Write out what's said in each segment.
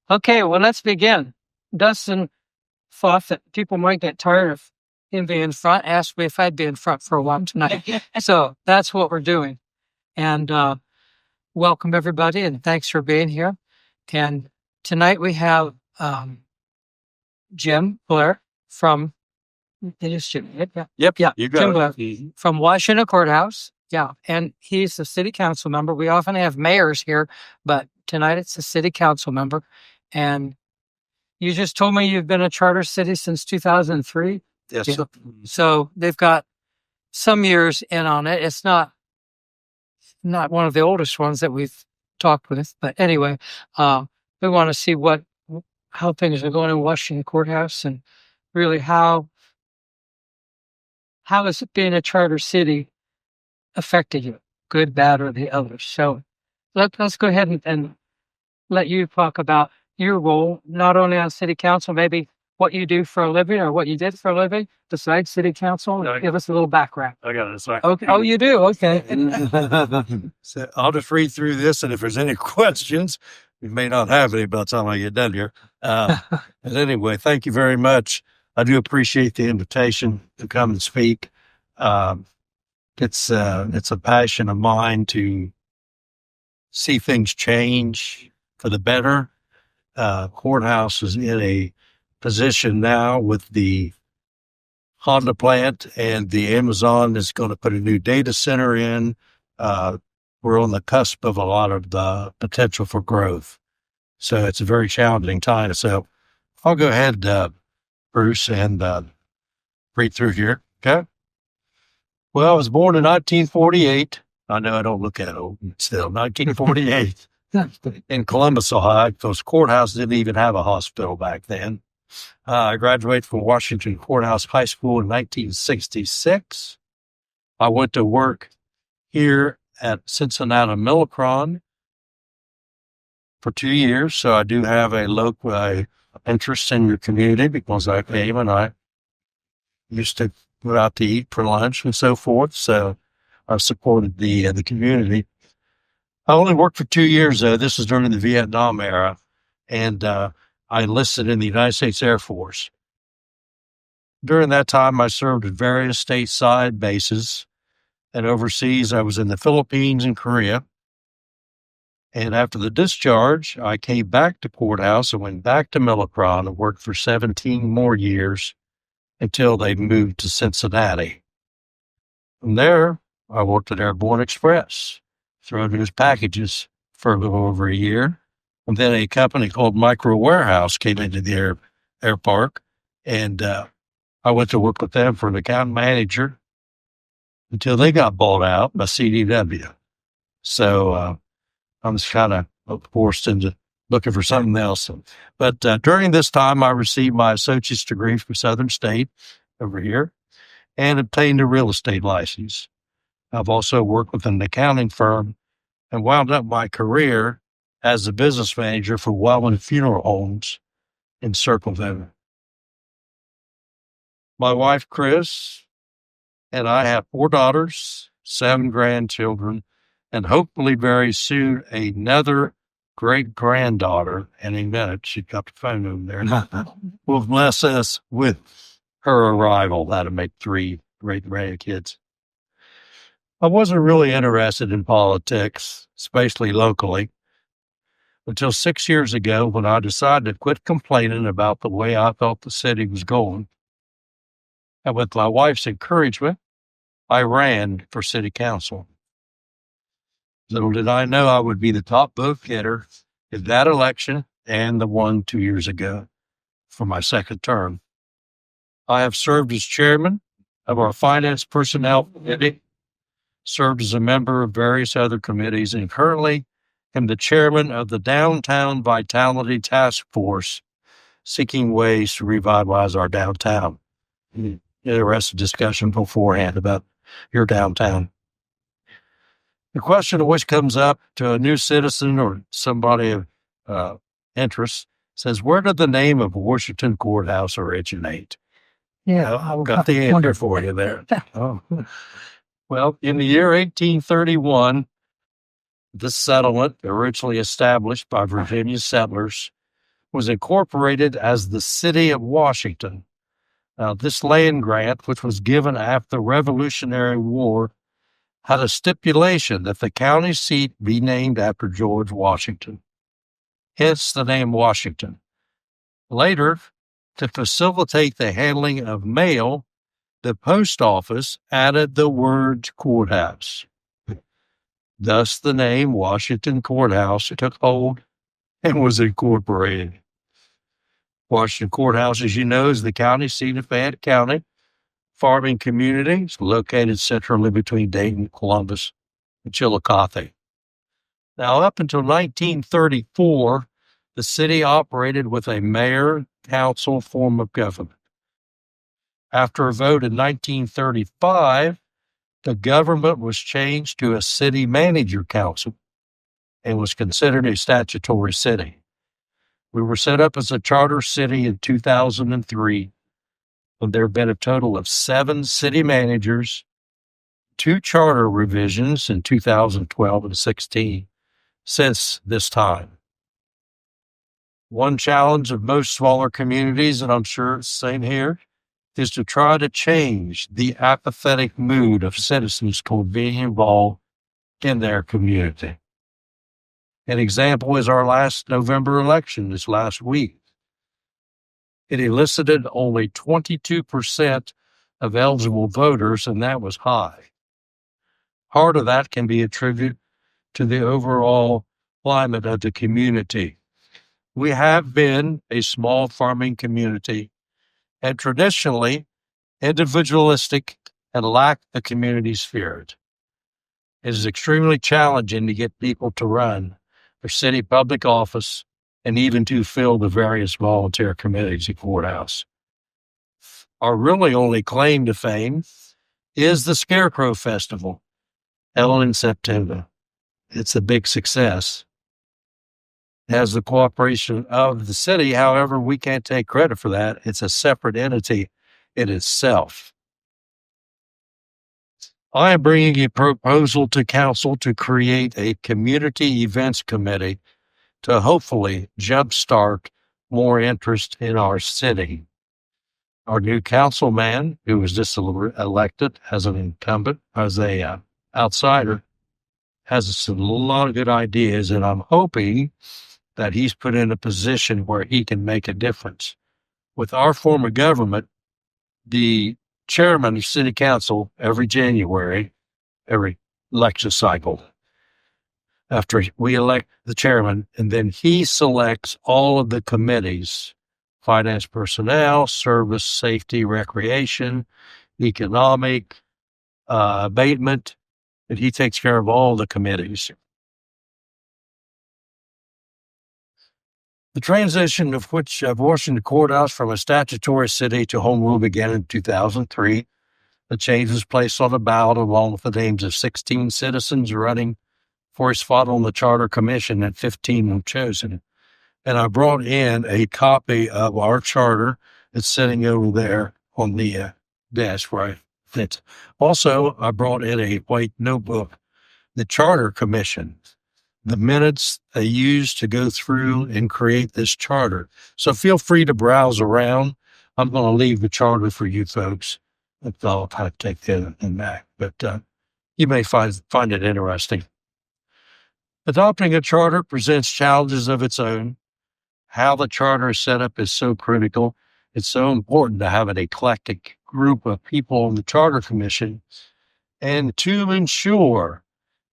Okay, well, let's begin. Dustin thought that people might get tired of him being in front, asked me if I'd be in front for a while tonight. So that's what we're doing. And welcome, everybody, and thanks for being here. And tonight we have Jim Blair from Yep. You got Jim it. Blair from Washington Courthouse. Yeah, and he's the city council member. We often have mayors here, but tonight it's a city council member. And you just told me you've been a charter city since 2003. Yes. Yeah. So they've got some years in on it. It's not one of the oldest ones that we've talked with, but anyway, we want to see how things are going in Washington Courthouse, and really how is it being a charter city affected you, good, bad, or the others. So let's go ahead and let you talk about your role, not only on city council, maybe what you do for a living or what you did for a living besides city council. No, give us a little background. I got it. Sorry. Okay. Oh, you do? Okay. So I'll just read through this, and if there's any questions, we may not have any by the time I get done here. But anyway, thank you very much. I do appreciate the invitation to come and speak. It's a passion of mine to see things change for the better. Courthouse is in a position now with the Honda plant, and the Amazon is going to put a new data center in. We're on the cusp of a lot of the potential for growth. So it's a very challenging time. So I'll go ahead, Bruce, and read through here. Okay. Well, I was born in 1948. I know I don't look that old still. 1948 in Columbus, Ohio, because courthouse didn't even have a hospital back then. I graduated from Washington Courthouse High School in 1966. I went to work here at Cincinnati Millicron for 2 years. So I do have a local interest in your community, because I came and I used to go out to eat for lunch and so forth. So I've supported the community. I only worked for 2 years, though. This was during the Vietnam era. And I enlisted in the United States Air Force. During that time, I served at various stateside bases, and overseas I was in the Philippines and Korea. And after the discharge, I came back to courthouse and went back to Millicron and worked for 17 more years until they moved to Cincinnati. From there, I worked at Airborne Express, throwing news packages for a little over a year. And then a company called Micro Warehouse came into the air park, and I went to work with them for an account manager until they got bought out by CDW. So I was kind of forced into looking for something else. But during this time, I received my associate's degree from Southern State over here and obtained a real estate license. I've also worked with an accounting firm and wound up my career as the business manager for Wilmington Funeral Homes in Circleville. My wife, Chris, and I have 4 daughters, 7 grandchildren, and hopefully very soon another great-granddaughter. Any minute, she got the phone over there. Will bless us with her arrival. That'll make 3 great grandkids. I wasn't really interested in politics, especially locally, until 6 years ago when I decided to quit complaining about the way I thought the city was going. And with my wife's encouragement, I ran for city council. Little did I know I would be the top vote getter in that election and the one 2 years ago for my second term. I have served as chairman of our Finance Personnel Committee, served as a member of various other committees, and currently am the chairman of the Downtown Vitality Task Force, seeking ways to revitalize our downtown. Interesting discussion beforehand about your downtown. The question always comes up to a new citizen or somebody of interest, says, where did the name of Washington Courthouse originate? Yeah, I've got the answer for you there. Well, in the year 1831, This settlement, originally established by Virginia settlers, was incorporated as the city of Washington. Now, this land grant, which was given after the Revolutionary War, had a stipulation that the county seat be named after George Washington, hence the name Washington. Later, to facilitate the handling of mail, the post office added the word courthouse. Thus, the name Washington Courthouse took hold and was incorporated. Washington Courthouse, as you know, is the county seat of Fayette County. Farming community. It's located centrally between Dayton, Columbus, and Chillicothe. Now, up until 1934, the city operated with a mayor-council form of government. After a vote in 1935, the government was changed to a city manager council and was considered a statutory city. We were set up as a charter city in 2003, and there have been a total of 7 city managers, 2 charter revisions in 2012 and 16 since this time. One challenge of most smaller communities, and I'm sure it's the same here, is to try to change the apathetic mood of citizens toward being involved in their community. An example is our last November election this last week. It elicited only 22% of eligible voters, and that was high. Part of that can be attributed to the overall climate of the community. We have been a small farming community and traditionally individualistic and lack the community spirit. It is extremely challenging to get people to run for city public office and even to fill the various volunteer committees at courthouse. Our really only claim to fame is the Scarecrow Festival, held in September. It's a big success. It has the cooperation of the city. However, we can't take credit for that. It's a separate entity in itself. I am bringing a proposal to council to create a community events committee to hopefully jumpstart more interest in our city. Our new councilman, who was just elected as an incumbent, as a outsider, has a lot of good ideas, and I'm hoping that he's put in a position where he can make a difference. With our form of government, the chairman of city council every January, every election cycle, after we elect the chairman, and then he selects all of the committees: finance, personnel, service, safety, recreation, economic, abatement, and he takes care of all the committees. The transition of Washington Courthouse from a statutory city to home rule began in 2003. The change was placed on a ballot along with the names of 16 citizens running for a spot on the Charter Commission, and 15 were chosen. And I brought in a copy of our charter. It's sitting over there on the desk where I fit. Also, I brought in a white notebook, the Charter Commission, the minutes they used to go through and create this charter. So feel free to browse around. I'm going to leave the charter for you folks. I'll kind of take that and back, but you may find it interesting. Adopting a charter presents challenges of its own. How the charter is set up is so critical. It's so important to have an eclectic group of people on the Charter Commission, and to ensure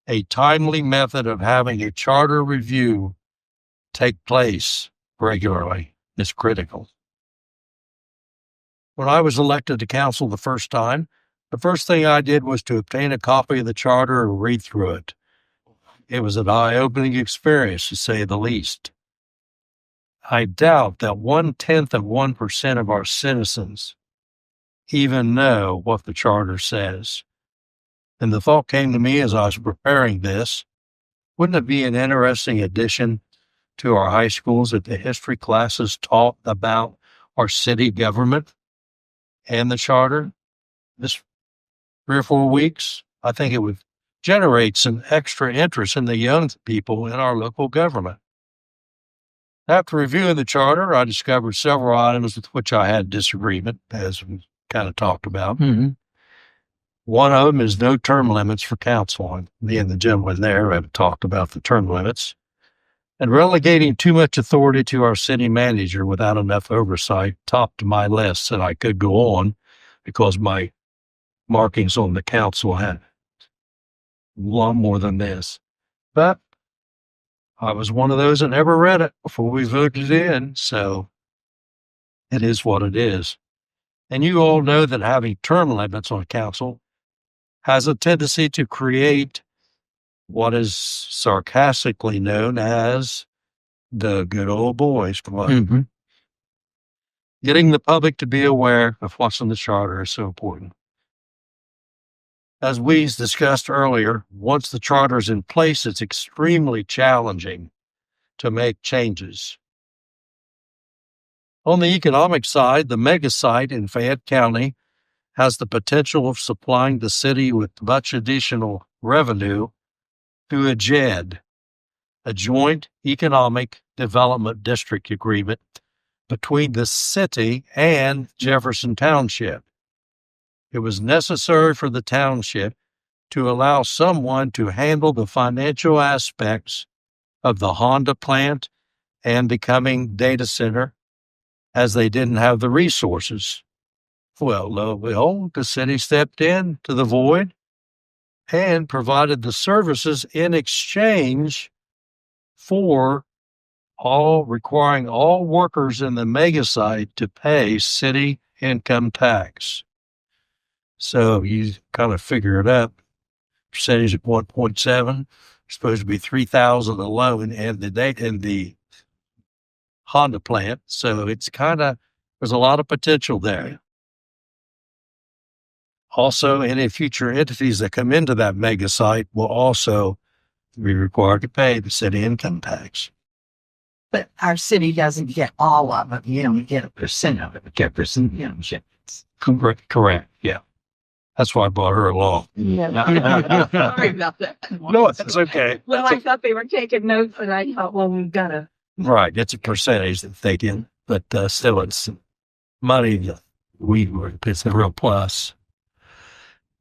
a timely method of having a charter review take place regularly is critical. When I was elected to council the first time, the first thing I did was to obtain a copy of the charter and read through it. It was an eye-opening experience, to say the least. I doubt that 0.1% of our citizens even know what the charter says. And the thought came to me as I was preparing this, wouldn't it be an interesting addition to our high schools if the history classes taught about our city government and the charter this 3 or 4 weeks? I think it would generates an extra interest in the young people in our local government. After reviewing the charter, I discovered several items with which I had disagreement, as we kind of talked about. Mm-hmm. One of them is no term limits for council. Me and the gentleman there have talked about the term limits. And relegating too much authority to our city manager without enough oversight topped my list, and I could go on because my markings on the council had a lot more than this. But I was one of those that never read it before we voted in, so it is what it is. And you all know that having term limits on council has a tendency to create what is sarcastically known as the good old boys club. Mm-hmm. Getting the public to be aware of what's in the charter is so important. As we discussed earlier, once the charter is in place, it's extremely challenging to make changes. On the economic side, the mega site in Fayette County has the potential of supplying the city with much additional revenue through a JED, a Joint Economic Development District Agreement between the city and Jefferson Township. It was necessary for the township to allow someone to handle the financial aspects of the Honda plant and the coming data center, as they didn't have the resources. Well, lo and behold, the city stepped in to the void and provided the services in exchange for requiring all workers in the mega site to pay city income tax. So you kind of figure it up. Percentage of 1.7, supposed to be 3,000 alone in the Honda plant. So it's there's a lot of potential there. Also, any future entities that come into that mega site will also be required to pay the city income tax. But our city doesn't get all of it. You don't get a percent of it. Jefferson Township. Correct. Yeah. That's why I brought her along. Yeah. Sorry about that. No, that's okay. Well, I thought they were taking notes, and I thought, well, we've got to. Right. It's a percentage that they get, but still it's money that it's a real plus.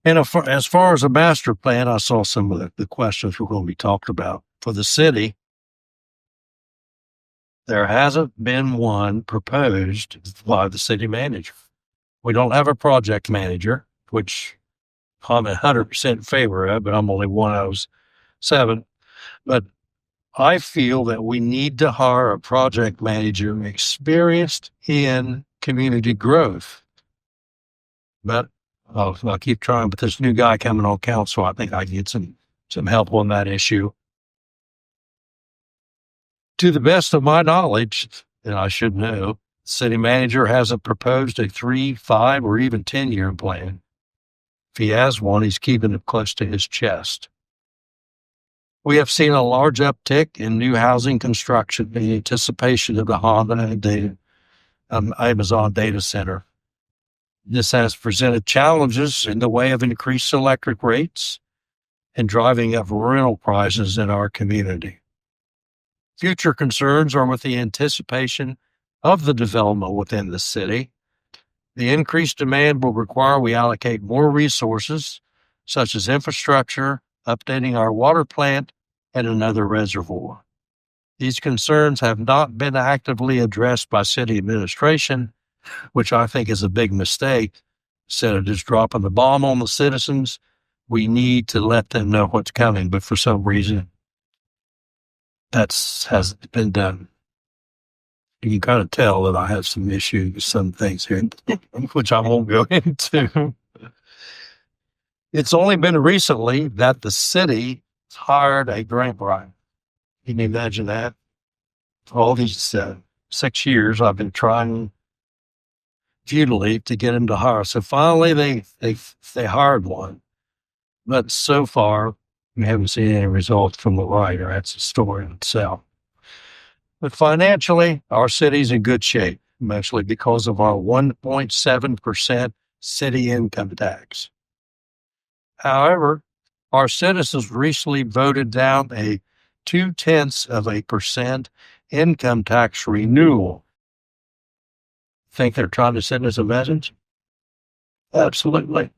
And as far as a master plan, I saw some of the questions we're going to be talked about. For the city, there hasn't been one proposed by the city manager. We don't have a project manager, which I'm 100% in favor of, but I'm only one out of 7. But I feel that we need to hire a project manager experienced in community growth. But I'll keep trying. But this new guy coming on council, I think I can get some help on that issue. To the best of my knowledge, and I should know, the city manager hasn't proposed a 3, 5, or even 10-year plan. If he has one, he's keeping it close to his chest. We have seen a large uptick in new housing construction in anticipation of the Honda and Amazon data center. This has presented challenges in the way of increased electric rates and driving up rental prices in our community. Future concerns are with the anticipation of the development within the city. The increased demand will require we allocate more resources, such as infrastructure, updating our water plant, and another reservoir. These concerns have not been actively addressed by city administration, which I think is a big mistake. Instead of just dropping the bomb on the citizens, we need to let them know what's coming, but for some reason, that hasn't been done. You can kind of tell that I have some issues with some things here, which I won't go into. It's only been recently that the city hired a grant writer. Can you imagine that? All these 6 years, I've been trying futilely to get him to hire. So finally, they hired one. But so far, we haven't seen any results from the writer. That's the story in itself. But financially, our city's in good shape, mostly because of our 1.7% city income tax. However, Our citizens recently voted down a 0.2% income tax renewal. Think they're trying to send us a message? Absolutely.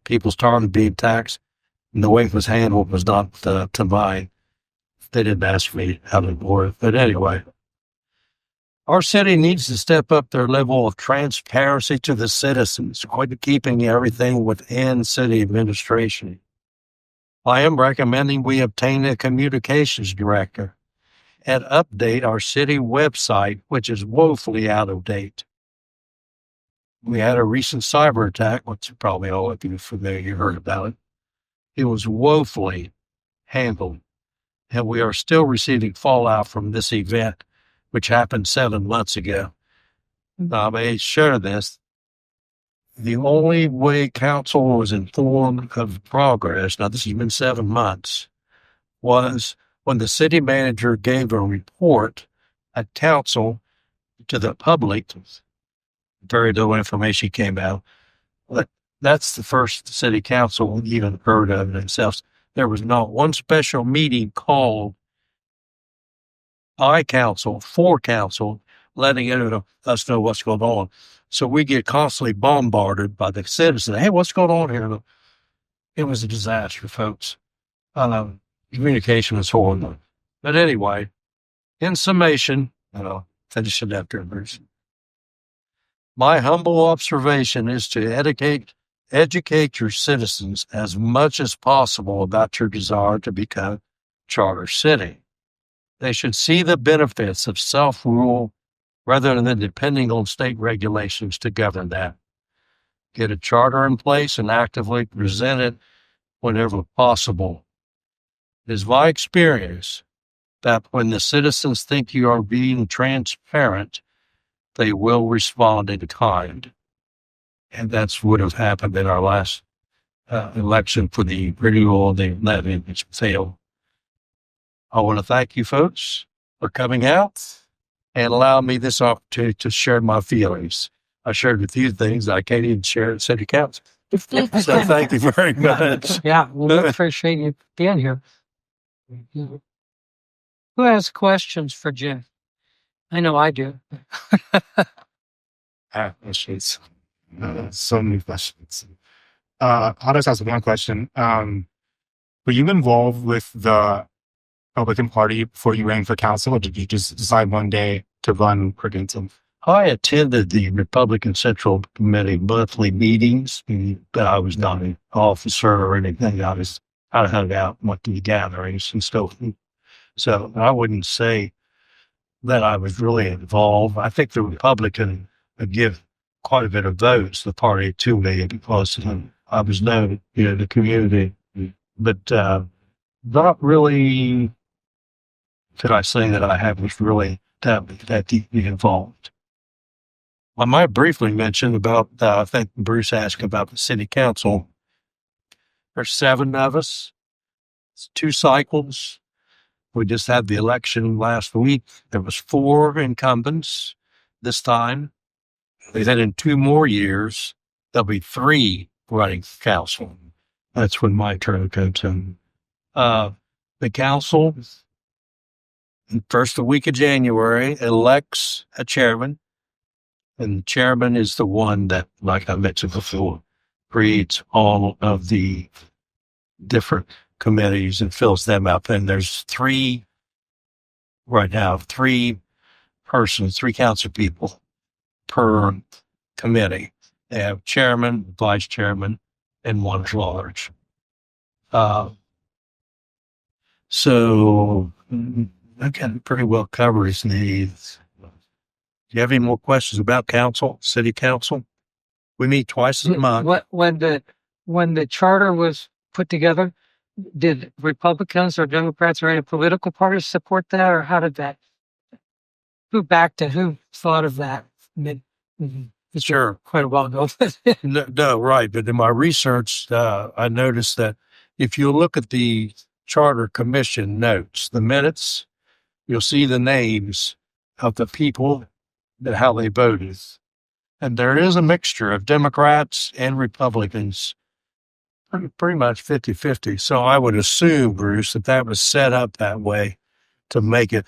People's tired of being taxed, and the way it was handled was not to mine. They didn't ask me how to work, but anyway. Our city needs to step up their level of transparency to the citizens, quit keeping everything within city administration. I am recommending we obtain a communications director and update our city website, which is woefully out of date. We had a recent cyber attack, which probably all of you are familiar, you heard about it. It was woefully handled, and we are still receiving fallout from this event, which happened 7 months ago. I may share this. The only way council was informed of progress, now this has been 7 months, was when the city manager gave a report at council to the public. Very little information came out. But that's the first city council even heard of it themselves. There was not one special meeting called by council, for council, letting us know what's going on. So we get constantly bombarded by the citizens. Hey, what's going on here? It was a disaster, folks. Communication was horrible. But anyway, in summation, I'll finish it after Bruce. My humble observation is to educate your citizens as much as possible about your desire to become a charter city. They should see the benefits of self-rule rather than depending on state regulations to govern that. Get a charter in place and actively present it whenever possible. It is my experience that when the citizens think you are being transparent, they will respond in kind. And that's what have happened in our last election for the renewal of the levy, which failed. I want to thank you folks for coming out and allowing me this opportunity to share my feelings. I shared a few things I can't even share at City Council. So thank you very much. Yeah, well, we appreciate you being here. Who has questions for Jim? I know I do. Questions. So many questions. I'll just ask one question. Were you involved with the Republican Party before you ran for council, or did you just decide one day to run against them? I attended the Republican Central Committee monthly meetings, but I was not an officer or anything. I hung out, went to the gatherings and stuff. So I wouldn't say that I was really involved. I think the Republican would give quite a bit of votes, the party, to me because I was known in the community. But not really could I say that I was really that deeply involved. I might briefly mention about, I think Bruce asked about the city council. There's 7 of us. It's 2 cycles. We just had the election last week. There was 4 incumbents this time. Then in 2 more years, there'll be 3 running for council. That's when my turn comes in. The council, first week of January, elects a chairman. And the chairman is the one that, like I mentioned before, creates all of the different committees and fills them up. And there's 3 right now, 3 persons, 3 council people per committee. They have chairman, vice chairman, and 1 at large. So that kind of pretty well covers needs. Do you have any more questions about council, city council? We meet twice a month. When the charter was put together, did Republicans or Democrats or any political parties support that, or how did that? Who backed it? Who thought of that? Sure. Quite a while ago. No, right. But in my research, I noticed that if you look at the Charter Commission notes, the minutes, you'll see the names of the people and how they voted. And there is a mixture of Democrats and Republicans pretty much 50-50. So I would assume, Bruce, that was set up that way to make it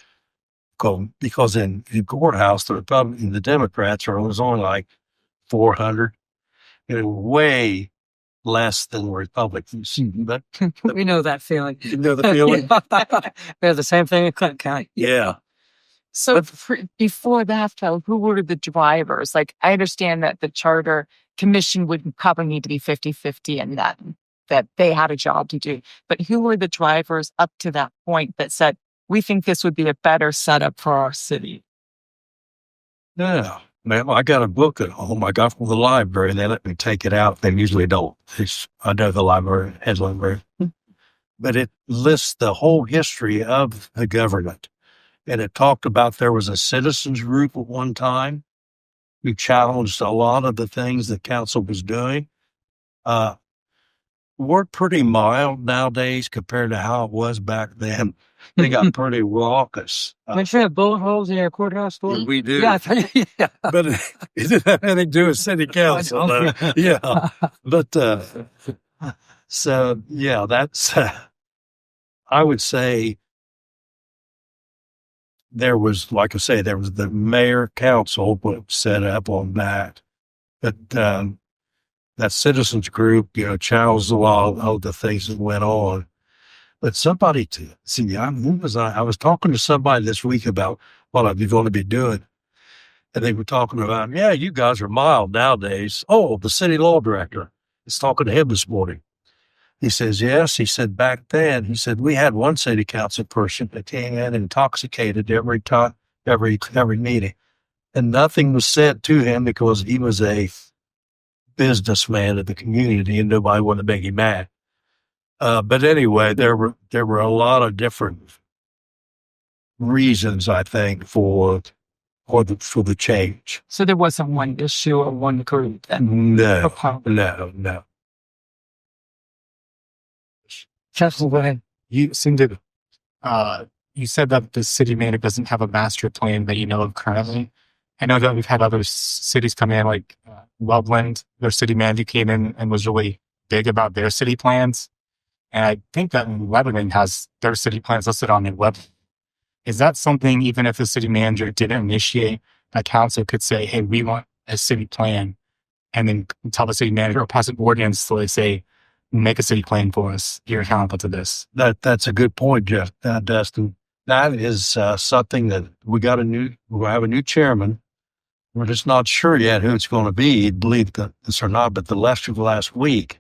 go, because in the courthouse, the Democrats are always only like 400, way less than Republicans. But We know that feeling. you know the feeling? We have the same thing in Clinton County. Yeah. So before that, though, who were the drivers? Like, I understand that the charter commission would probably need to be 50-50 and that they had a job to do. But who were the drivers up to that point that said, we think this would be a better setup for our city? Yeah. Man, I got a book at home I got from the library. They let me take it out. They usually don't. I know the library has library. But it lists the whole history of the government. And it talked about there was a citizens group at one time who challenged a lot of the things the council was doing. We're pretty mild nowadays compared to how it was back then. They got pretty raucous. Don't you have bullet holes in your courthouse door? We do. Yeah. Yeah. But it didn't have anything to do with city council. Though. Yeah. But so, yeah, that's, I would say there was, like I say, there was the mayor council set up on that. But that citizens group, challenged a lot of the things that went on. But somebody, I was talking to somebody this week about what I'm going to be doing. And they were talking about, yeah, you guys are mild nowadays. Oh, the city law director is talking to him this morning. He says, yes. He said, back then, he said, we had one city council person that came in intoxicated every time, every meeting. And nothing was said to him because he was a businessman of the community and nobody wanted to make him mad. But anyway, there were a lot of different reasons, I think, for the change. So there wasn't one issue or one group that No. Councilman, go ahead. You seem to, you said that the city manager doesn't have a master plan that you know of currently. I know that we've had other cities come in, like Loveland, their city manager came in and was really big about their city plans. And I think that Lebanon has their city plans listed on their web. Is that something, even if the city manager didn't initiate, a council could say, hey, we want a city plan, and then tell the city manager or pass an ordinance so they say, make a city plan for us. You're accountable to this. That's a good point, Jeff, Dustin. That is something that we'll have a new chairman. We're just not sure yet who it's going to be, believe this or not, but the last week,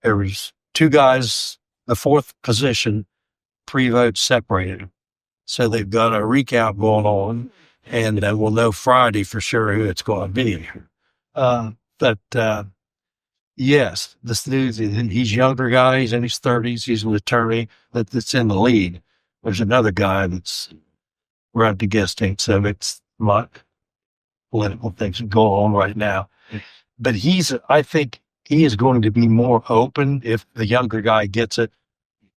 there was two guys, the fourth position, pre-vote separated. So they've got a recount going on, and we'll know Friday for sure who it's going to be. But yes, this dude, he's a younger guy. He's in his 30s. He's an attorney that's in the lead. There's another guy that's right against him. So it's a lot of political things going on right now. But I think he is going to be more open if the younger guy gets it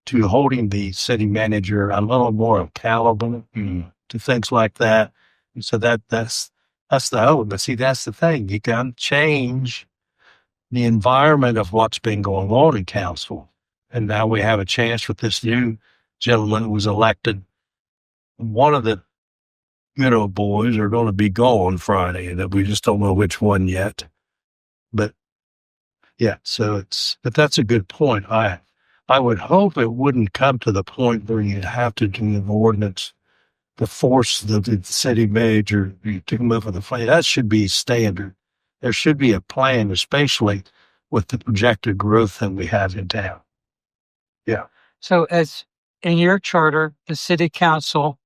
to holding the city manager a little more accountable to things like that. And so that's the hope. But see, that's the thing. You can change the environment of what's been going on in council. And now we have a chance with this new gentleman who was elected. One of the boys are going to be gone Friday, and we just don't know which one yet. But yeah, but that's a good point. I would hope it wouldn't come to the point where you have to do an ordinance to force the city manager to come up with a plan. That should be standard. There should be a plan, especially with the projected growth that we have in town. Yeah. So as in your charter, the city council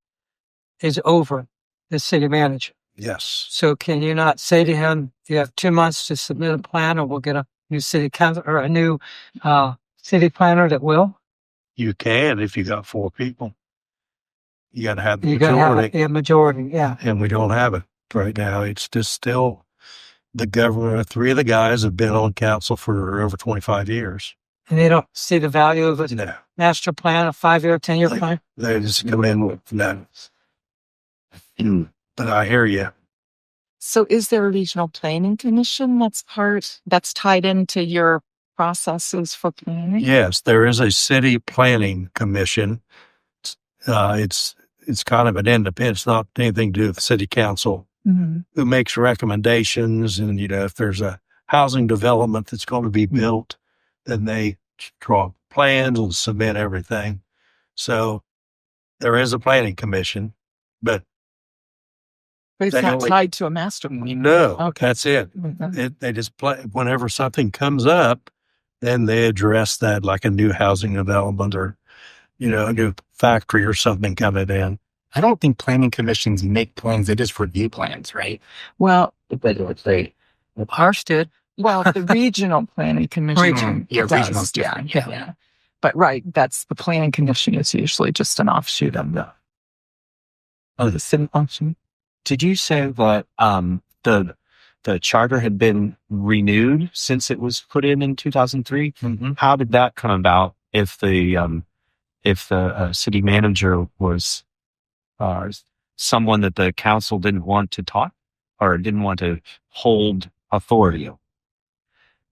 is over the city manager. Yes. So can you not say to him, you have 2 months to submit a plan, or we'll get a new city council or a new city planner that will? You can if you got 4 people. You got to have the You majority. got to have a majority, yeah. And we don't have it right now. It's just still the governor. 3 of the guys have been on council for over 25 years. And they don't see the value of a No. master plan, a 5-year, 10-year plan? They just come in with no. But I hear you. So is there a regional planning commission that's tied into your processes for planning? Yes, there is a city planning commission. It's kind of an independent. It's not anything to do with the city council, who makes recommendations. And, if there's a housing development that's going to be built, then they draw plans and submit everything. So there is a planning commission, but But it's they not only- tied to a master plan. no, Okay. that's it. They just play whenever something comes up, then they address that, like a new housing development or, a new factory or something coming in. I don't think planning commissions make plans; they just review plans, right? Well, Ours did. the regional planning commission Region. Yeah, does, regional's different. yeah. But that's the planning commission is usually just an offshoot of the city function. Did you say that the charter had been renewed since it was put in 2003? Mm-hmm. How did that come about? If the city manager was someone that the council didn't want to talk or didn't want to hold authority of?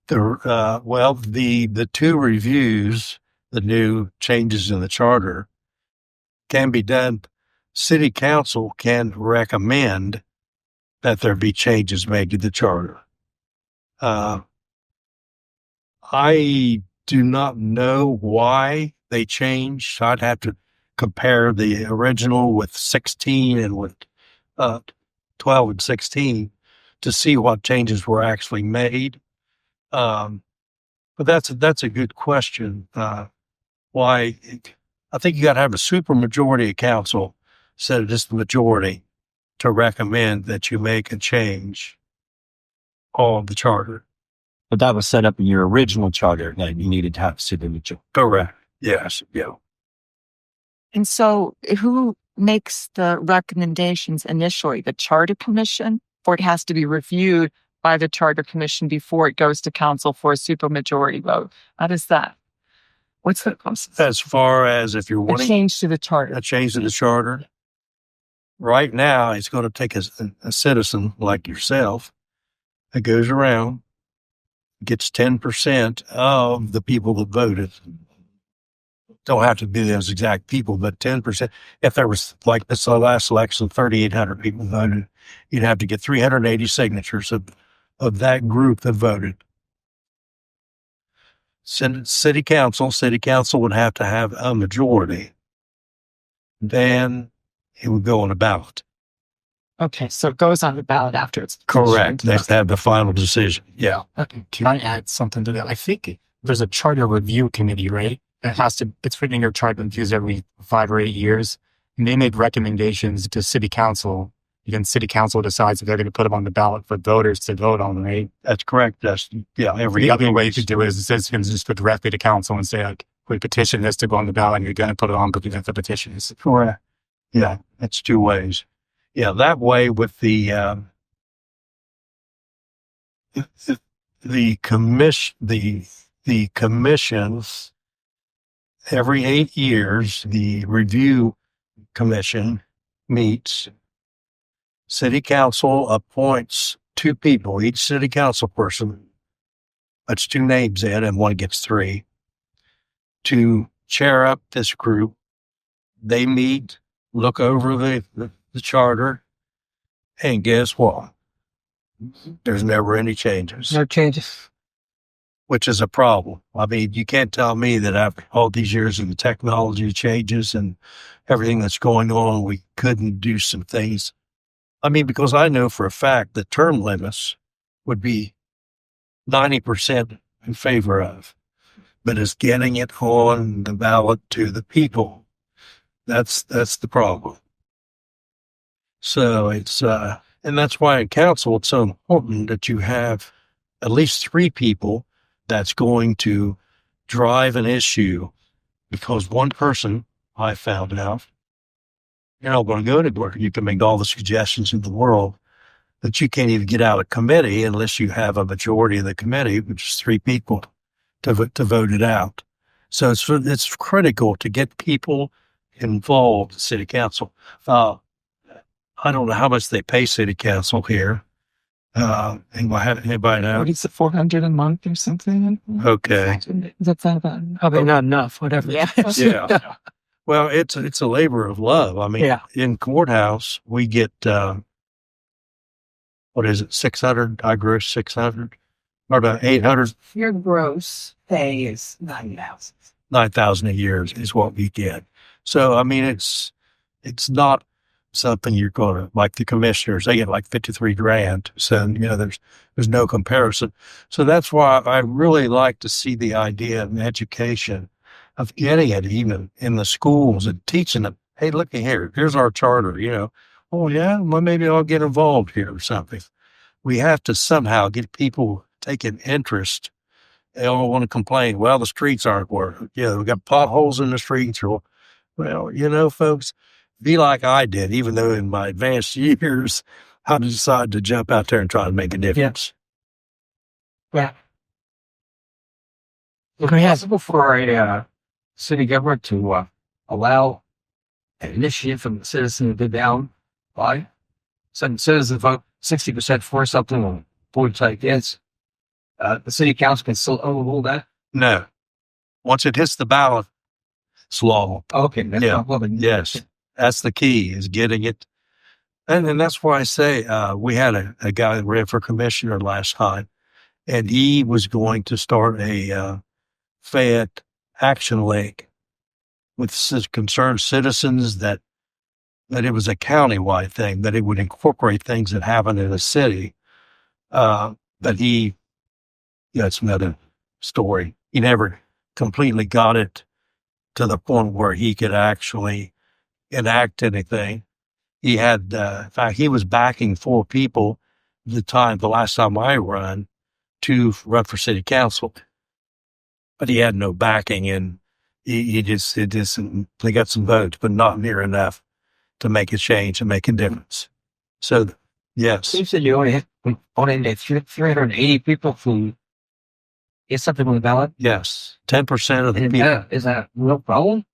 The two reviews, the new changes in the charter, can be done. City council can recommend that there be changes made to the charter. I do not know why they changed. I'd have to compare the original with 16 and with 12 and 16 to see what changes were actually made. But that's a good question. Why? I think you got to have a super majority of council instead of just the majority to recommend that you make a change on the charter. But that was set up in your original charter that you needed to have city majority. Correct. Yes. Yeah. And so who makes the recommendations initially? The charter commission, or it has to be reviewed by the charter commission before it goes to council for a supermajority vote? How does that? What's the process? As far as if you're A wanting change to the charter. a change to the charter, right now it's going to take a citizen like yourself that goes around, gets 10% of the people that voted. Don't have to be those exact people, but 10%. If there was, like this last election, 3,800 people voted, you'd have to get 380 signatures of that group that voted. City council would have to have a majority. Then it would go on a ballot. Okay, so it goes on the ballot after it's Correct. They have to have the final decision. Yeah. Okay. Can I add something to that? I think there's a charter review committee, right? It's written in your charter reviews every 5 or 8 years. And they make recommendations to city council. Again, city council decides if they're going to put them on the ballot for voters to vote on, right? That's correct. The other way to do it is citizens just go directly to council and say, like, we petition this to go on the ballot and you're going to put it on because that's the petition is. Correct. Yeah. That's two ways. Yeah. That way with the commissions, every 8 years, the review commission meets. City council appoints 2 people, each city council person puts 2 names in and one gets 3 to chair up this group. They meet, look over the charter, and guess what? There's never any changes. No changes. Which is a problem. I mean, you can't tell me that after all these years of the technology changes and everything that's going on, we couldn't do some things. I mean, because I know for a fact that term limits would be 90% in favor of, but it's getting it on the ballot to the people. That's the problem. So it's, and that's why in council, it's so important that you have at least 3 people that's going to drive an issue, because one person, I found out, you're not going to go anywhere. You can make all the suggestions in the world, but you can't even get out of committee unless you have a majority of the committee, which is 3 people, to vote it out. So it's critical to get people involved in city council. I don't know how much they pay city council here, Anybody know? What is it, 400 a month or something? Okay. That's not bad. Probably not enough, whatever. Yeah. Yeah. Well, it's a labor of love. I mean, Yeah. in courthouse, we get, what is it, 600? I gross 600 or about 800, Your gross pay is 9,000. 9,000 a year is what we get. So, I mean, it's not something you're going to, like the commissioners, they get like 53 grand. So, there's no comparison. So that's why I really like to see the idea of education, of getting it even in the schools and teaching them, hey, looky here, here's our charter, oh yeah, well, maybe I'll get involved here or something. We have to somehow get people taking interest. They all want to complain, well, the streets aren't working. We got potholes in the streets. Or, well, folks, be like I did, even though in my advanced years, I decided to jump out there and try to make a difference. Yeah. Is it possible for a city government to allow an initiative from the citizen to be down by? Some citizens vote 60% for something and 40% against. The city council can still overrule that? No. Once it hits the ballot, it's law. Okay. That's Yeah. not what Yes. That's the key, is getting it. And that's why I say we had a guy that ran for commissioner last time, and he was going to start a Fayette Action League with concerned citizens that it was a countywide thing, that it would incorporate things that happen in the city. But that's another story. He never completely got it to the point where he could actually enact anything. He had, in fact, he was backing 4 people the last time I run to run for city council, but he had no backing, and they got some votes, but not near enough to make a change and make a difference. So, yes. You said you only need 380 people to get something on the ballot? Yes. 10% of the people. Is that a real problem?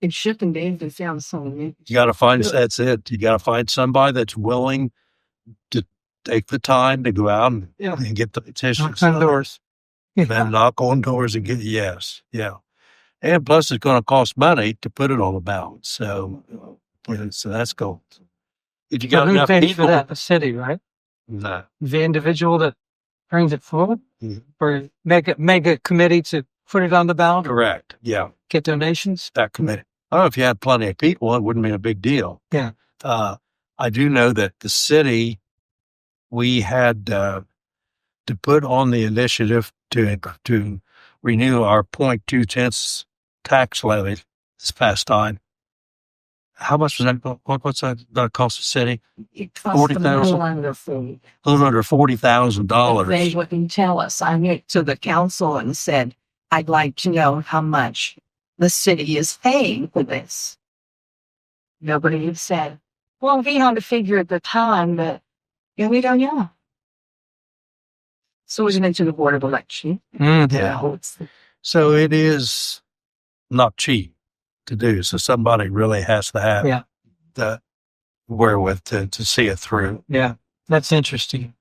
It shouldn't be if they found someone. You got to find, that's it. You got to find somebody that's willing to take the time to go out and get the petitions. Knock on doors. Then knock on doors and get, yes. Yeah. And plus it's going to cost money to put it on the ballot. So that's cool. If you got Who enough pays for people, that? The city, right? no. The individual that brings it forward, Mhm. or make a committee to put it on the ballot, or Correct. Yeah. get donations. That committee. I don't know if you had plenty of people, it wouldn't be a big deal. Yeah. I do know that the city, we had to put on the initiative to renew our 0.2 tax levy this past time. How much was that? What's that cost the city? It costs them a 40,000? little under food. A little under They $40,000. wouldn't tell us. I went to the council and said, I'd like to know how much the city is paying for this. Nobody had said, well, we had to figure at the time that, we don't know. So we went into the Board of Election. Yeah. So it is not cheap to do. So somebody really has to have the wherewith to see it through. Yeah, that's interesting.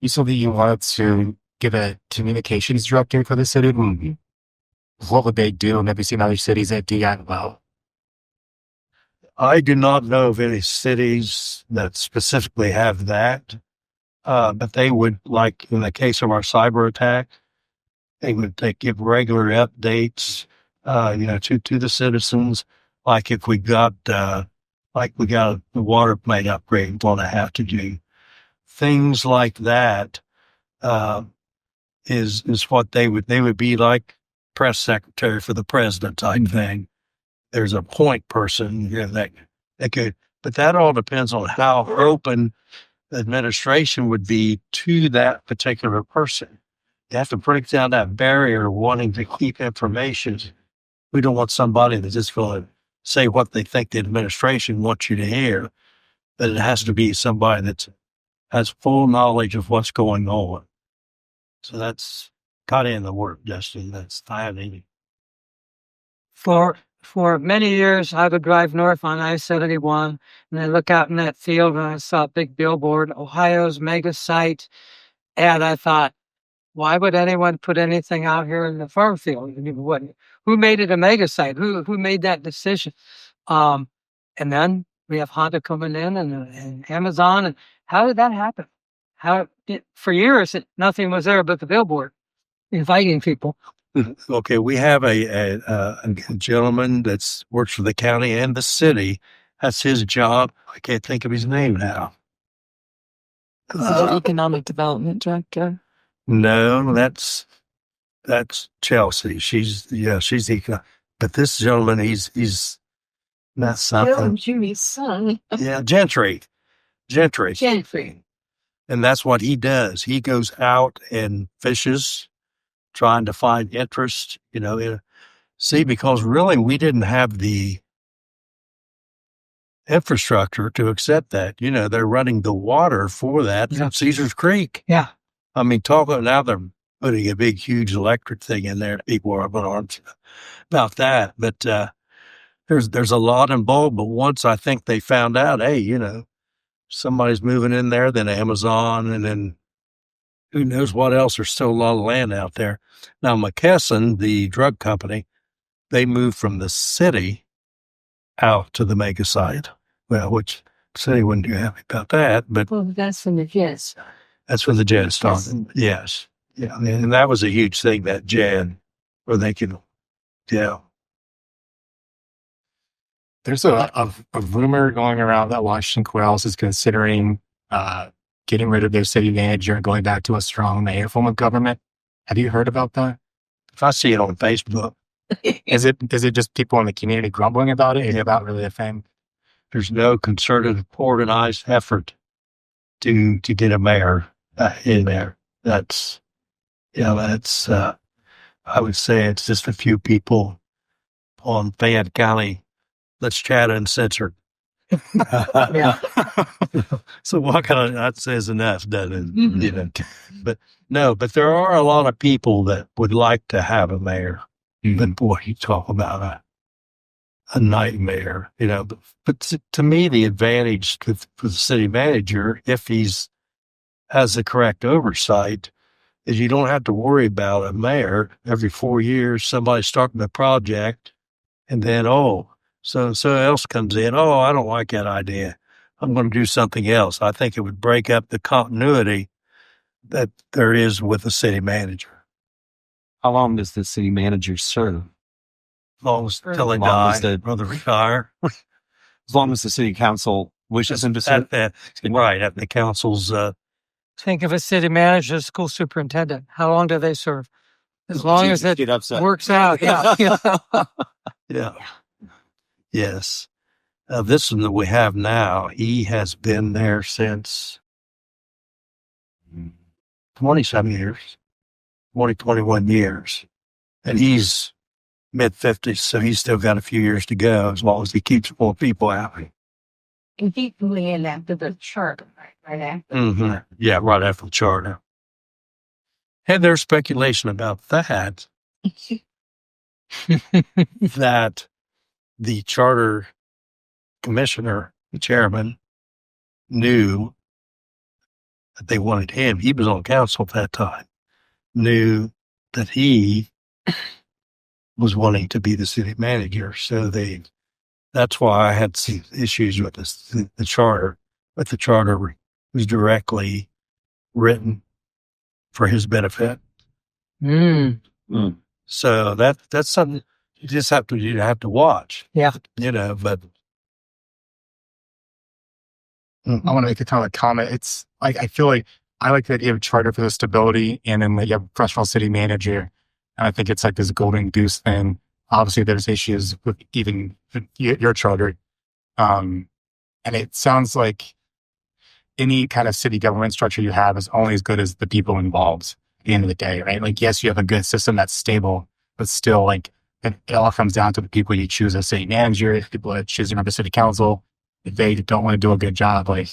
You said that you wanted to get a communications director for the city. What would they do? And have you seen other cities that do that well? I do not know of any cities that specifically have that, but they would, like in the case of our cyber attack, they give regular updates, to the citizens. Like if we got the water main upgrade, we're going to have to do things like that. Is what they would be like press secretary for the president type thing. There's a point person that could, but that all depends on how open the administration would be to that particular person. You have to break down that barrier of wanting to keep information. We don't want somebody that's just going to say what they think the administration wants you to hear, but it has to be somebody that has full knowledge of what's going on. So that's kind of in the work, Justin. I haven't even. For for many years, I would drive north on I-71 and I look out in that field and I saw a big billboard, Ohio's mega site. And I thought, why would anyone put anything out here in the farm field? I mean, what, who made it a mega site? Who made that decision? And then we have Honda coming in and Amazon. And how did that happen? For years, nothing was there but the billboard inviting people. Okay, we have a gentleman that's works for the county and the city. That's his job. I can't think of his name now. Economic Development Director. No, that's Chelsea. She's the. But this gentleman, he's not something. Jimmy's son. Yeah, Gentry. And that's what he does. He goes out and fishes, trying to find interest, because really we didn't have the infrastructure to accept that. They're running the water for that from Caesar's Creek. Yeah. I mean, now they're putting a big, huge electric thing in there. People are up in arms about that. But there's a lot involved. But once I think they found out, hey, somebody's moving in there, then Amazon, and then who knows what else. There's still a lot of land out there. Now, McKesson, the drug company, they moved from the city out to the mega site. Well, which city wouldn't be happy about that? But Well, that's when the Jets. that's when the JED started. Yes. Yeah. And that was a huge thing, that JED, where they could, There's a rumor going around that Washington Quells is considering getting rid of their city manager and going back to a strong mayor form of government. Have you heard about that? If I see it on Facebook, Is it just people in the community grumbling about it? Is it not really a thing? there's no concerted, organized effort to get a mayor in there. That's, I would say it's just a few people on Fayette County. Let's chat uncensored. Yeah. So what kind of, that says enough, doesn't it? But there are a lot of people that would like to have a mayor. But boy, you talk about a nightmare, But to me, the advantage for the city manager, if has the correct oversight, is you don't have to worry about a mayor every 4 years, somebody starting a project, and then, so else comes in, I don't like that idea. I'm going to do something else. I think it would break up the continuity that there is with the city manager. How long does the city manager serve? As long as till they As long as die, the- or they retire. As long as the city council wishes him to serve. Right, at the council's, Think of a city manager, a school superintendent. How long do they serve? As long as it Get upset. works out. Yeah. yeah. Yes. This one that we have now, he has been there since 20-some years, 21 years. And he's mid-50s, so he's still got a few years to go as long as he keeps more people happy. And he coming in after the charter, right after. Mm-hmm. Yeah, right after the charter. And there's speculation about that, that the charter commissioner, the chairman, knew that they wanted him. He was on council at that time, knew that he was wanting to be the city manager. So that's why I had some issues with the charter, but the charter was directly written for his benefit. So that's something you just have to watch. Yeah. But I want to make a kind of comment. It's like, I feel like I like the idea of charter for the stability, and then you have a professional city manager. And I think it's like this golden goose thing. Obviously, there's issues with even your charter. And it sounds like any kind of city government structure you have is only as good as the people involved at the end of the day, right? Like, yes, you have a good system that's stable, but still, like, it all comes down to the people you choose as city manager, people that choose to run the city council. If they don't want to do a good job, like,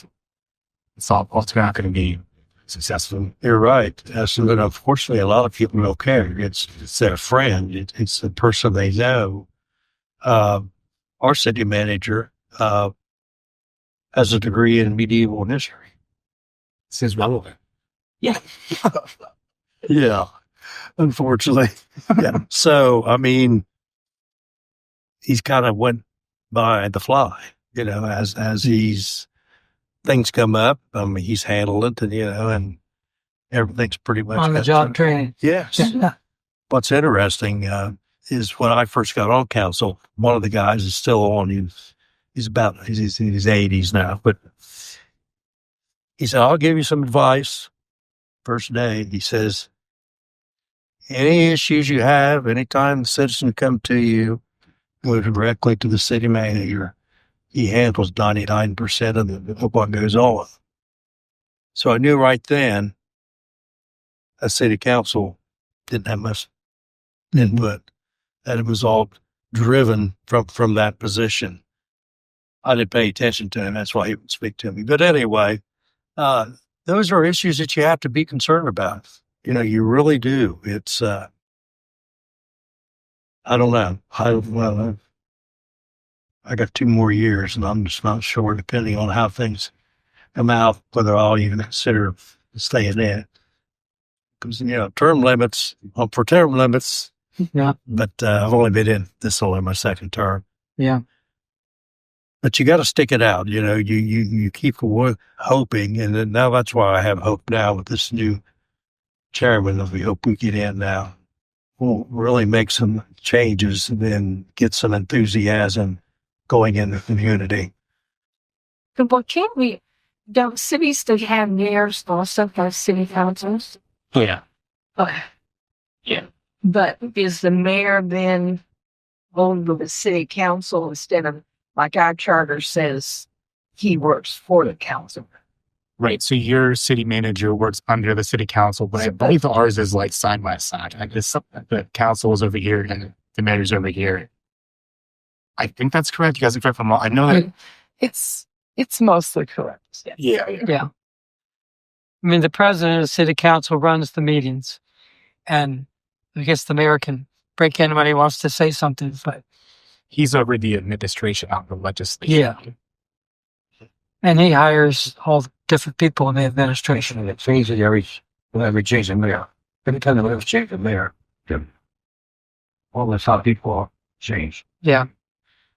it's not going to be successful. you're right. But unfortunately, a lot of people don't care. It's their friend. It's the person they know. our city manager, has a degree in medieval history. This is relevant. Yeah. Yeah, unfortunately. Yeah. So, I mean, he's kind of went by the fly, as things come up. I mean, he's handled it, and everything's pretty much On the got job through. training. Yes. Yeah. What's interesting is when I first got on council, one of the guys is still on. He's in his 80s now, but he said, "I'll give you some advice." First day, he says, "Any issues you have, anytime the citizen come to you, go directly to the city manager. He handles 99% of what goes on." So I knew right then a city council didn't have much input, that it was all driven from that position. I didn't pay attention to him. That's why he would speak to me. But anyway, those are issues that you have to be concerned about. You really do. It's, I don't know. I got 2 more years, and I'm just not sure, depending on how things come out, whether I'll even consider staying in. Because, term limits, for term limits, Yeah. but I've only been in this only my second term. Yeah. But you got to stick it out. You keep hoping, and then now that's why I have hope now with this new chairman that we hope we get in now. We'll really make some changes and then get some enthusiasm going in the community. But can't we, don't cities that have mayors also have city councils? Yeah. Okay. Yeah. But is the mayor then on the city council instead of, like our charter says, he works for the council? Right. So your city manager works under the city council, but I believe ours is like side by side. I guess the council is over here and the mayor's over here. I think that's correct. You guys are correct from all. I know that. It's mostly correct. Yeah. Yeah. I mean, the president of the city council runs the meetings, and I guess the mayor can break in when he wants to say something, but He's over the administration, not the legislation. yeah. And he hires all the different people in the administration. And it changes every change in mayor. Every time they change the mayor, well, that's how people change. Yeah.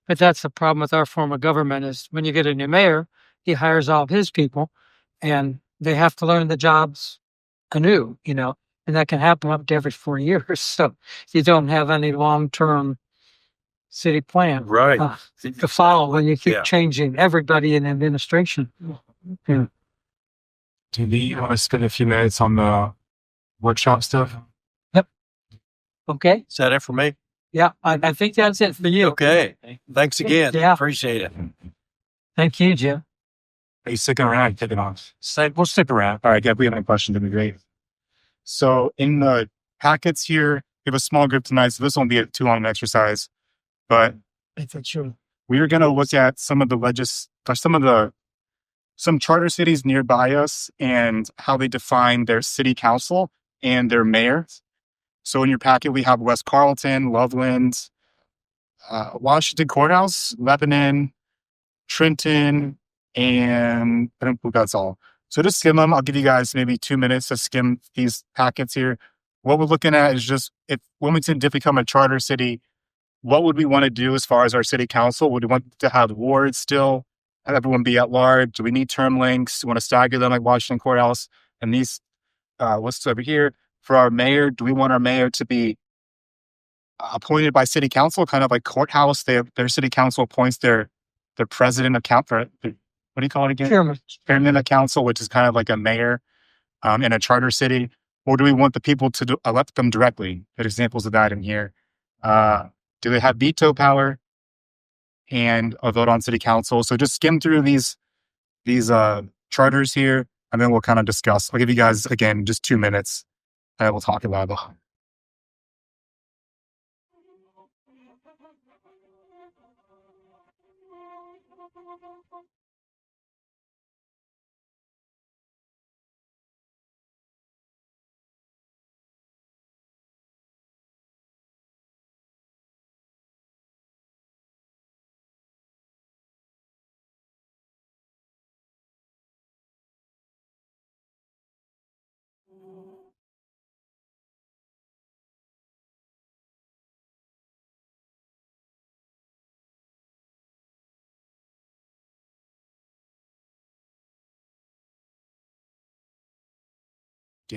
But that's the problem with our form of government is when you get a new mayor, he hires all of his people and they have to learn the jobs anew, and that can happen up to every 4 years. So you don't have any long-term city plan Right. to follow when you keep Yeah. changing everybody in administration. Yeah. Do you want to spend a few minutes on the workshop stuff? Okay. Is that it for me? Yeah. I think that's it for you. Okay. Thanks again. Yeah. Appreciate it. Thank you, Jim. Are you sticking around? Take it off. We'll stick around. All right. If we have any questions, that'd be great. So in the packets here, we have a small group tonight, so this won't be too long an exercise. But I think sure. we are going to look at some charter cities nearby us and how they define their city council and their mayor. So in your packet, we have West Carlton, Loveland, Washington Courthouse, Lebanon, Trenton, and I think that's all. So just skim them. I'll give you guys maybe 2 minutes to skim these packets here. What we're looking at is just if Wilmington did become a charter city, what would we want to do as far as our city council? Would we want to have wards still? Have everyone be at large? Do we need term lengths? Do we want to stagger them like Washington Courthouse? And these, what's over here? For our mayor, do we want our mayor to be appointed by city council, kind of like courthouse? Their city council appoints their president of council. What do you call it again? Chairman of council, which is kind of like a mayor in a charter city. Or do we want the people to elect them directly? There's examples of that in here. Do they have veto power and a vote on city council? So just skim through these charters here, and then we'll kind of discuss. I'll give you guys, again, just 2 minutes, and we'll talk about it. Do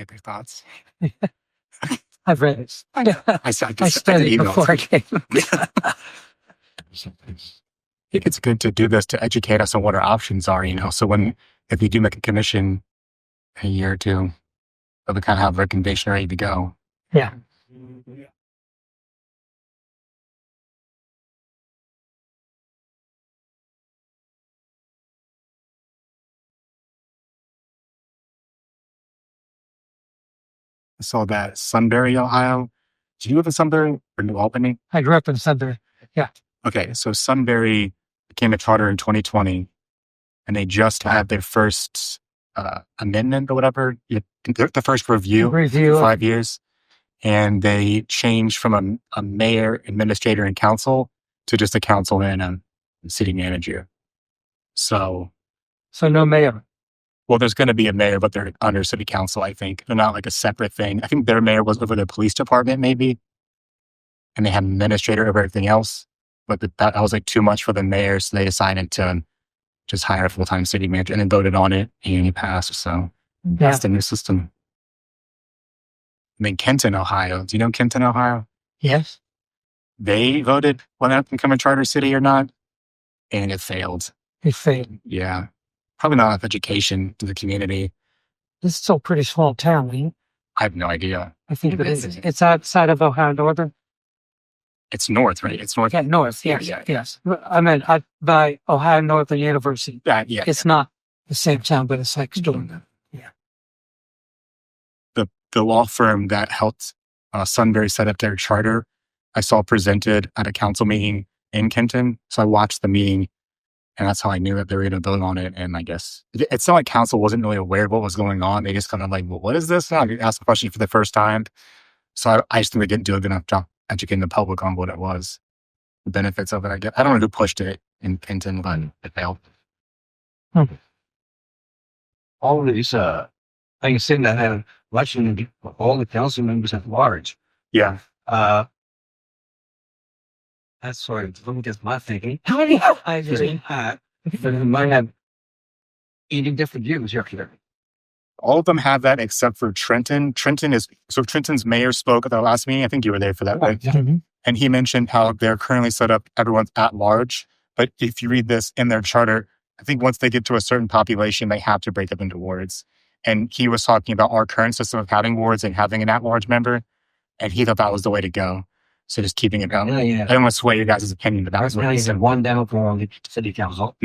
you have your thoughts? I've read it. I studied before I came. I think it's good to do this to educate us on what our options are, so if you do make a commission in a year or two, they'll kind of have a recommendation ready to go. Yeah. I saw that Sunbury, Ohio. Did you live in Sunbury or New Albany? I grew up in Sudbury. Okay, so Sunbury became a charter in 2020, and they just had their first amendment or whatever, the first review Review. for 5 years. And they changed from a mayor, administrator, and council to just a councilman and a city manager. So no mayor. well, there's going to be a mayor, but they're under city council, I think. They're not like a separate thing. I think their mayor was over the police department, maybe. And they had an administrator over everything else. But that was like too much for the mayor, so they decided to just hire a full-time city manager and then voted on it and it passed. So that's the new system. I mean, Kenton, Ohio. Do you know Kenton, Ohio? Yes. They voted whether to become a charter city or not, and it failed. It failed. Yeah. Probably not enough education to the community. This is still a pretty small town. Ain't it? I have no idea. I think it is. It's outside of Ohio Northern. It's north, right? It's north. Yeah, north. Yes. Yeah. Yes. I mean, by Ohio Northern University. Yeah. It's not the same town, but it's next door. Yeah. The law firm that helped Sunbury set up their charter, I saw presented at a council meeting in Kenton. So I watched the meeting, and that's how I knew that they were going to vote on it. And I guess it's not like council wasn't really aware of what was going on. They just kind of like, well, what is this? I asked the question for the first time. So I just think they didn't do a good enough job educating the public on what it was, the benefits of it. I guess I don't know who pushed it in Kenton, but it failed. All of these things seem to have election all the council members at large. Yeah. That's sort of just my thinking. I just might have 80 different views here. All of them have that except for Trenton. Trenton's mayor spoke at the last meeting. I think you were there for that, right? Mm-hmm. And he mentioned how they're currently set up, everyone's at large. But if you read this in their charter, I think once they get to a certain population, they have to break up into wards. And he was talking about our current system of having wards and having an at-large member. And he thought that was the way to go. So just keeping it going. I don't want to sway your guys' opinion, but that was what he said. One Democrat on the city council.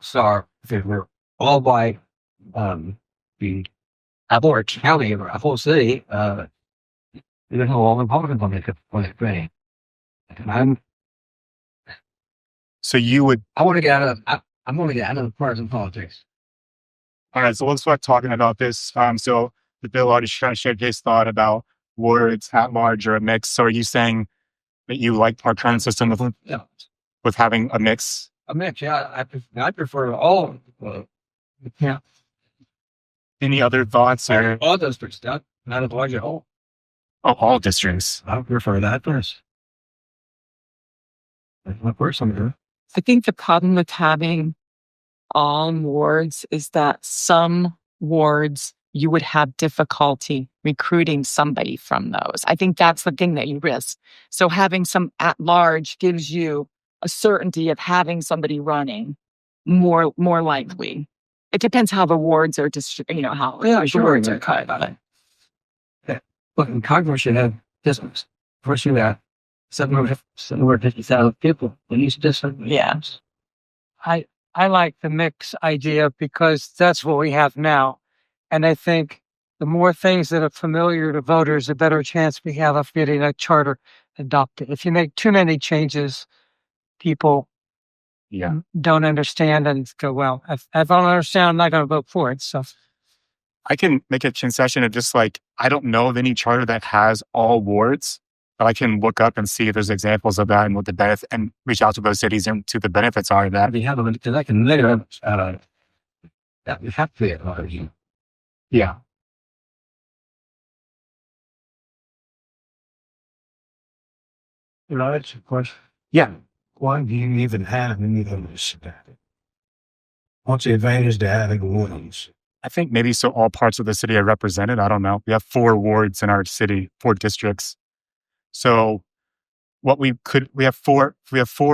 So if we're all by the at-large county or a whole city, there's all Republicans on the committee. And So you would... I want to get out of... I'm going to get out of partisan politics. All right, so let's start talking about this. So the bill already kind of shared his thought about wards at large or a mix. So are you saying that you like our current system with having a mix? A mix, yeah. I prefer all. Yeah. Any other thoughts? Or All districts, not as large at all. all districts. I prefer that first. That's my personal view. I think the problem with having all wards is that some wards you would have difficulty recruiting somebody from those. I think that's the thing that you risk. So having some at large gives you a certainty of having somebody running more likely. It depends how the wards are how the wards are cut. But in Congress, you have districts. First, you have 750,000 people in each district. Yeah. I like the mix idea because that's what we have now. And I think the more things that are familiar to voters, the better chance we have of getting a charter adopted. If you make too many changes, people don't understand and go, well, if I don't understand, I'm not going to vote for it. So I can make a concession of just like, I don't know of any charter that has all wards, but I can look up and see if there's examples of that and what the benefit, and reach out to those cities and see what the benefits are of that. We have a because I can later that we have to be at large. Yeah. You know, that's a question. Yeah. Why do you even have any of this? What's the advantage to having wards? I think maybe so all parts of the city are represented. I don't know. We have 4 wards in our city, 4 districts. So we have 4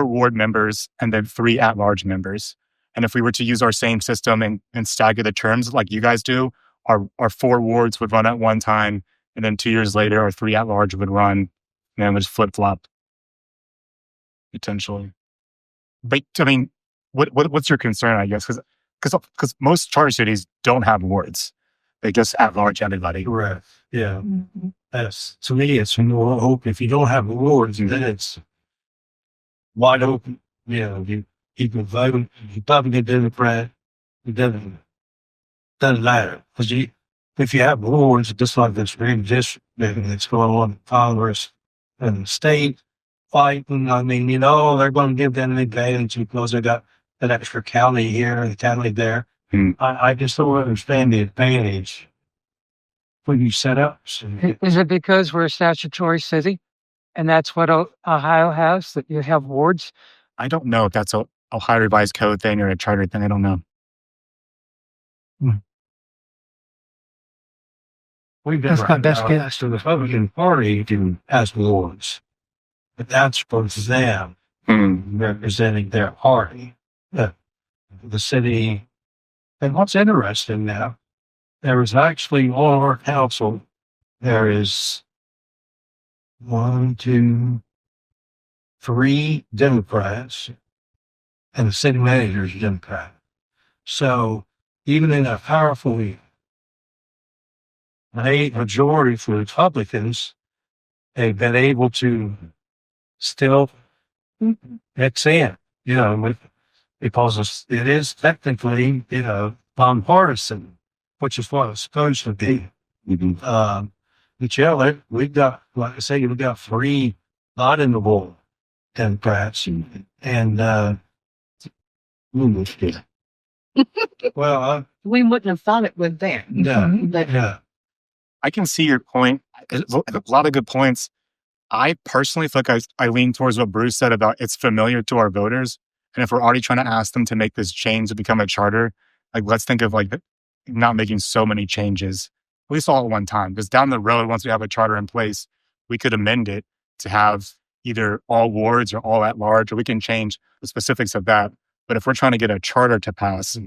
ward members and then 3 at-large members. And if we were to use our same system and stagger the terms like you guys do, our 4 wards would run at one time, and then 2 years later, our 3 at-large would run, and then we just flip-flop potentially. But I mean, what's your concern? I guess because most charter cities don't have wards; they just at-large everybody. Correct. Yeah. That's, to me, it's more open. If you don't have wards, then it's wide open. You know, you can vote, Republican, Democrat, it doesn't matter. Because if you have wards, just like this big district that's going on in Congress and the state fighting, I mean, you know, they're going to give them an advantage because they got that extra county here and the county there. I just don't understand the advantage when you set up. Is it because we're a statutory city and that's what Ohio has, that you have wards? I don't know if that's a Ohio Revised Code thing or a charter thing. I don't know. We've been right now, the Republican Party has wards, but that's for them representing their party, the city. And what's interesting now, there is actually on our council, there is 1, 2, 3 Democrats, and the city manager is Democrat. So even in a powerfully majority for Republicans, they've been able to still mix in, you know, because it is technically, you know, nonpartisan, which is what it's supposed to be. But yeah, we've got, like I say, we've got 3 not in the wall Democrats, and well, We wouldn't have thought it would there. yeah. I can see your point. A lot of good points. I personally feel like I lean towards what Bruce said about it's familiar to our voters. And if we're already trying to ask them to make this change to become a charter, like let's think of like not making so many changes, at least all at one time. Because down the road, once we have a charter in place, we could amend it to have either all wards or all at large, or we can change the specifics of that. But if we're trying to get a charter to pass,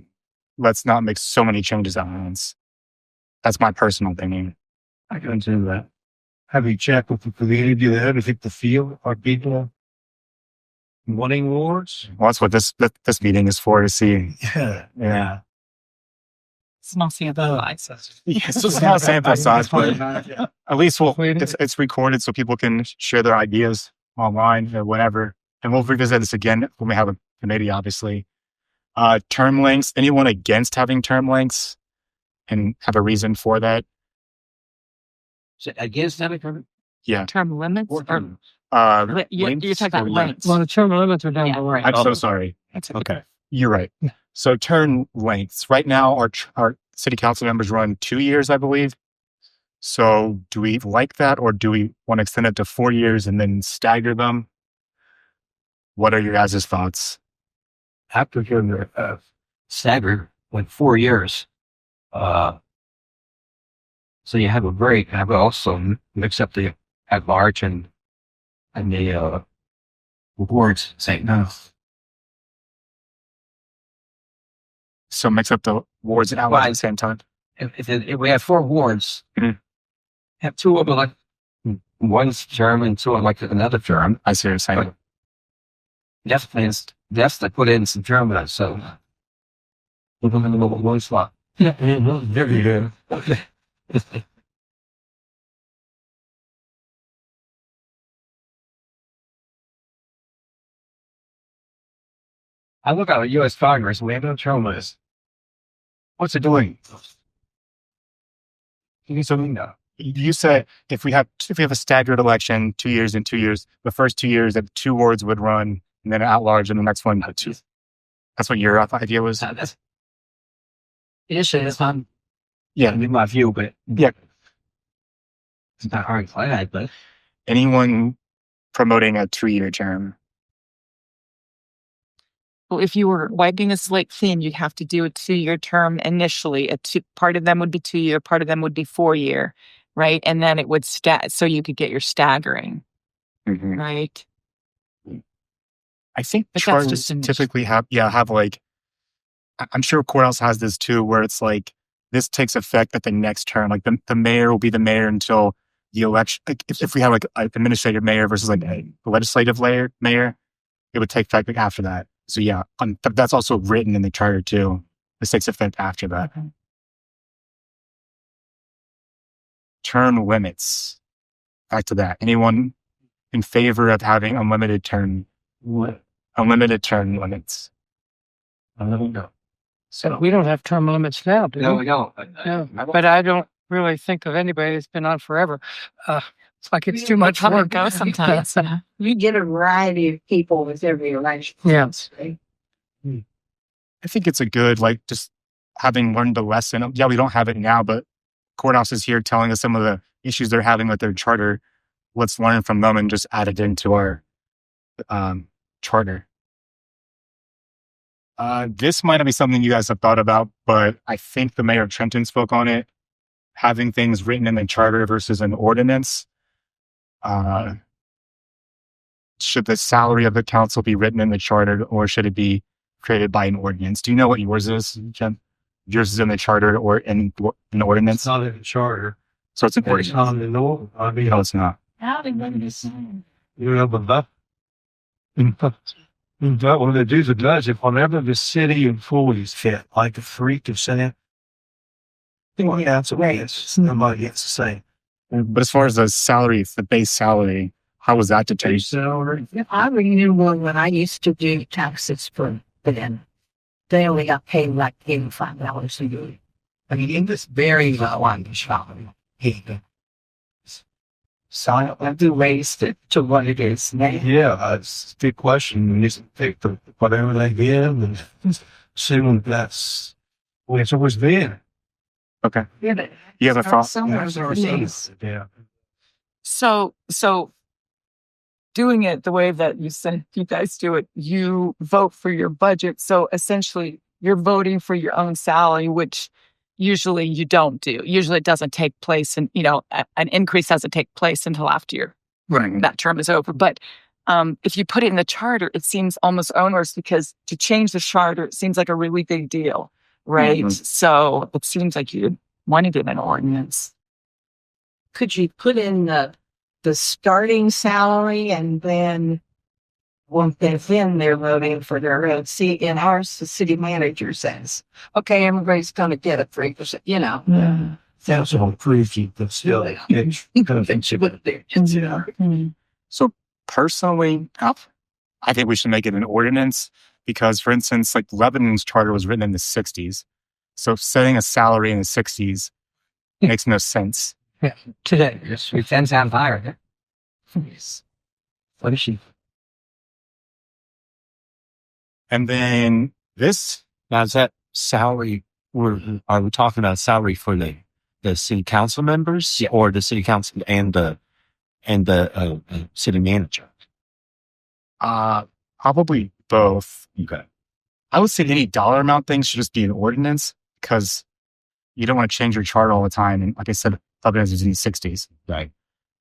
let's not make so many changes at once. That's my personal opinion. I can do that. Have you checked with the community there to get the feel? Are people wanting wards? Well, that's what this meeting is for, to see. Yeah. Small sample size. Yeah, it's just not sample size, but at least it's recorded so people can share their ideas online or whatever. And we'll revisit this again when we have a committee, obviously. Term lengths. Anyone against having term lengths and have a reason for that? Against that, Yeah. Term limits? Or, you're Lengths talking or about lengths? lengths. Well, the term limits are down Yeah. the right. I'm so sorry. That's Okay. You're right. So term lengths. Right now, our city council members run 2 years, I believe. So do we like that, or do we want to extend it to 4 years and then stagger them? What are your guys' thoughts? after you're staggered like 4 years. So you have a break. I will also mix up the at large and the rewards. Say no. So mix up the wards and outlets at the same time. If we have 4 wards, Mhm. have 2 of them like one's term and 2 of like another term. I see what you're saying. Definitely put in some term in it. So put them in the one slot. Yeah. There you go. I look at the U.S. Congress. We have no term limits. What's it doing? You said if we have a staggered election, 2 years and 2 years, the first 2 years that 2 wards would run, and then at large, and the next one 2. That's what your idea was. That's it's not. Yeah. In my view, but Yeah. it's not hard to find. But Anyone promoting a 2-year term. Well, if you were wiping a slate clean, you'd have to do a 2-year term initially. Part of them would be 2-year, part of them would be 4-year, right? And then it would so you could get your staggering, right? I think But that's charters just an typically have like, I'm sure courthouse has this too, where it's like this takes effect at the next term. Like the mayor will be the mayor until the election. Like if we have like an administrative mayor versus like a legislative mayor, it would take effect like after that. So yeah, that's also written in the charter too. This takes effect after that. Okay. Term limits. Back to that. Anyone in favor of having unlimited term limits? So we don't have term limits now, do No, we? we don't. No, but I don't really think of anybody that's been on forever. It's like it's too much Come and work. go sometimes. You get a variety of people with every election. Yes. Right? I think it's a good, like, just having learned the lesson. Yeah, we don't have it now, but courthouse is here telling us some of the issues they're having with their charter. Let's learn from them and just add it into our charter. This might not be something you guys have thought about, but I think the mayor of Trenton spoke on it. Having things written in the charter versus an ordinance. Should the salary of the council be written in the charter, or should it be created by an ordinance? Do you know what yours is, Jim? Yours is in the charter or in an ordinance? It's not in the charter. So it's an It's ordinance. not in the law. I mean, No, it's not. How did they decide? you know, but that, what it does, if whenever the city employees hit like a 3%, that's what it is. Nobody gets to say. But as far as the salary, the base salary, how was that determined? Base salary. I remember when I used to do taxes for them, they only got paid like $85 a year. I mean, it was very low on the salary. So I have to raise it to what it is now. Yeah, it's a big question. You need to pick whatever they give and assume that's the way it's always been. Okay. Yeah, but You have a thought? somewhere needs. Yeah. So doing it the way that you said you guys do it, you vote for your budget. So essentially you're voting for your own salary, which usually you don't do. Usually it doesn't take place, and an increase doesn't take place until after that term is over. But if you put it in the charter, it seems almost onerous, because to change the charter, it seems like a really big deal, right? Mhm. So it seems like you want to do an ordinance. Could you put in the starting salary, and then then they're voting for their own seat? In ours, the city manager says, okay, everybody's going to get a 3%, Yeah. That's all pretty, but still, it's So personally, I think we should make it an ordinance because, for instance, like Lebanon's charter was written in the 60s. So setting a salary in the 60s makes no sense. Today. Yes, we 10 times higher. Yes. What is she? And then this, Now, is that salary? Are we talking about salary for the city council members, or the city council and the city manager? probably both. Okay. I would say any dollar amount thing should just be an ordinance because you don't want to change your charter all the time. And like I said, Lebanon is in the 60s. Right.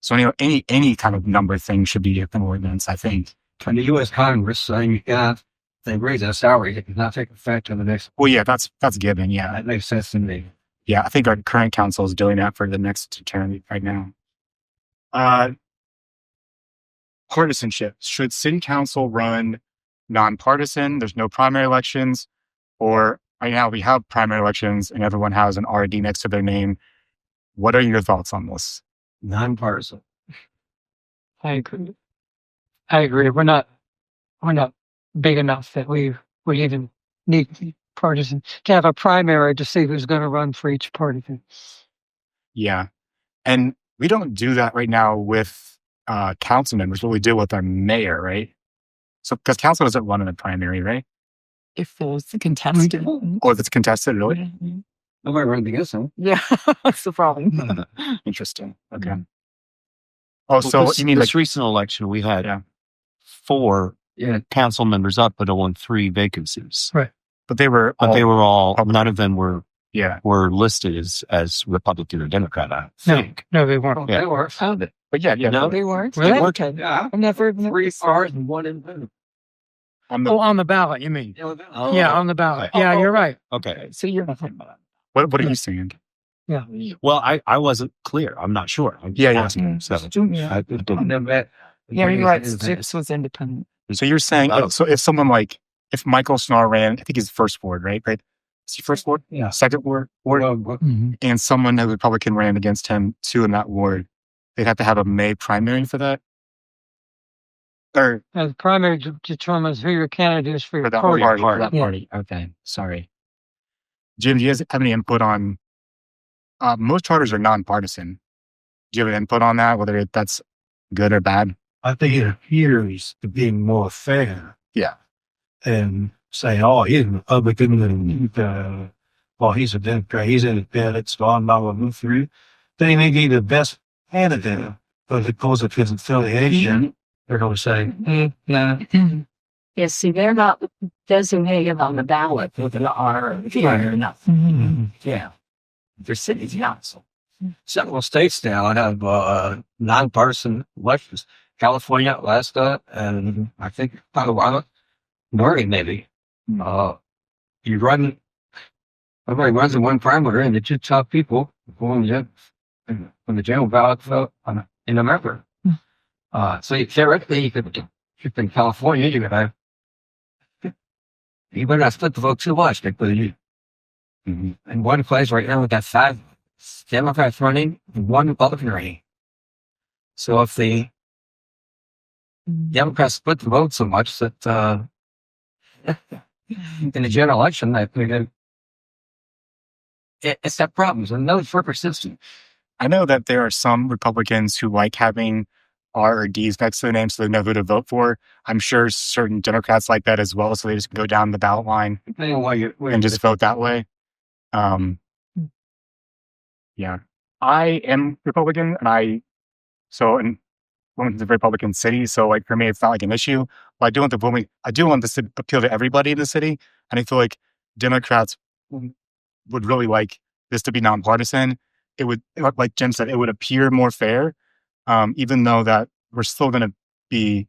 So any kind of number thing should be an ordinance, I think. And the U.S. Congress saying, they raise our salary, it does not take effect in the next. Well, yeah, that's given. Yeah. That makes sense to me. Yeah. I think our current council is doing that for the next term right now. Partisanship. Should city council run nonpartisan? There's no primary elections, or right now we have primary elections and everyone has an RD next to their name. What are your thoughts on this? Nonpartisan. I agree. We're not big enough that we even need partisan to have a primary to see who's going to run for each party. Yeah. And we don't do that right now with council members, what we do with our mayor, right? So, because council doesn't run in a primary, right? If there's a contestant. Or if it's contested, really? Nobody runs against them. Yeah, that's the problem. Interesting. Okay. Oh, so this, you mean this like, recent election, we had Yeah. 4 Yeah. council members up, but only 3 vacancies. Right. but they were But they were all, Republican. none of them were yeah. listed as Republican or Democrat, I No, think. no, they weren't. Yeah. They were. But yeah, No? They weren't. Really? Okay. Yeah. I've never even 3 stars and 1 in. On the, Oh, on the ballot, you mean? Oh, Yeah, on the ballot. Yeah, you're right. okay. So you're not talking about what are you saying? Yeah. Well, I wasn't clear. I'm not sure. I'm just Yeah, yeah. asking. So Yeah. I didn't. Yeah, you're right. Six was independent. So you're saying, Oh. so if someone like, if Michael Snar ran, I think he's first ward, right? Is he first ward? Yeah. Second ward? Mhm. And someone, a Republican, ran against him too in that ward, they'd have to have a May primary for that? Or The primary determines who your candidate is for for your that party. party? For that Yeah. party. Okay. Sorry. Jim, do you guys have any input on, most charters are nonpartisan. Do you have an input on that, whether that's good or bad? I think it appears to be more fair. Yeah. And say, oh, he's a Republican and, well, he's a Democrat, he's independent, so I'm not going to move through. They may be the best candidate, but because of his affiliation, they're going to say, No. Yes, see, they're not designated on the ballot with an R or nothing. Yeah. They're city council. Several states now have nonpartisan elections. California, Alaska, and I think Colorado, Oregon maybe. You run, everybody runs in one primary, and the 2 top people going when the general ballot vote in November. So theoretically, you could, if in California, you could have, you better not split the vote too much. They put you in one place right now. We got 5 Democrats running and 1 Republican running. So if the Democrats split the vote so much that in the general election, I think it's got problems, and those were persistent. I know that there are some Republicans who like having R or D's next to their name so they know who to vote for. I'm sure certain Democrats like that as well, so they just go down the ballot line Depending on why and just vote that way. Yeah. I am Republican, and Wilmington's a Republican city, so like for me, it's not like an issue. But I do want this to appeal to everybody in the city, and I feel like Democrats would really like this to be nonpartisan. It would, like Jim said, it would appear more fair, even though that we're still going to be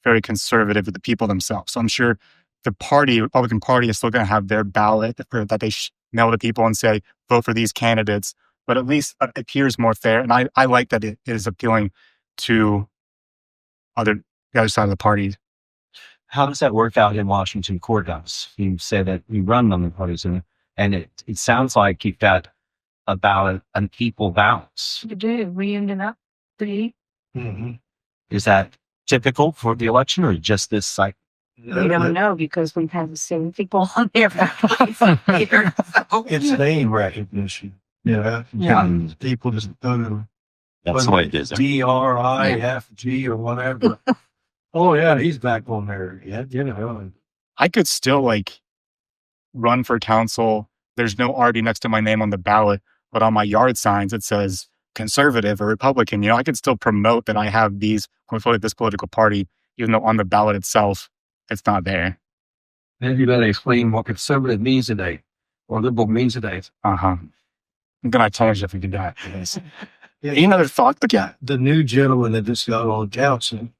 very conservative with the people themselves. So I'm sure the Republican Party, is still going to have their ballot that they mail to people and say, vote for these candidates. But at least it appears more fair. And I like that it is appealing to the other side of the party. How does that work out in Washington courthouse? You say that you run on the parties, and it sounds like you've got about an equal balance. You do. We ended up 3. Is that typical for the election, or just this cycle? We don't know because we've had the same people on there for years. it's name recognition. Yeah. People just don't know. That's the way it is. DRIFG or whatever. Oh yeah, he's back on there. Yeah, you know. I could still like run for council. There's no RD next to my name on the ballot, but on my yard signs it says conservative or Republican. You know, I could still promote that I have these, I'm affiliated with this political party, even though on the ballot itself it's not there. Then you better explain what conservative means today, or liberal means today. I'm gonna change if we do that. Any other thought? But yeah, The new gentleman that just got on council,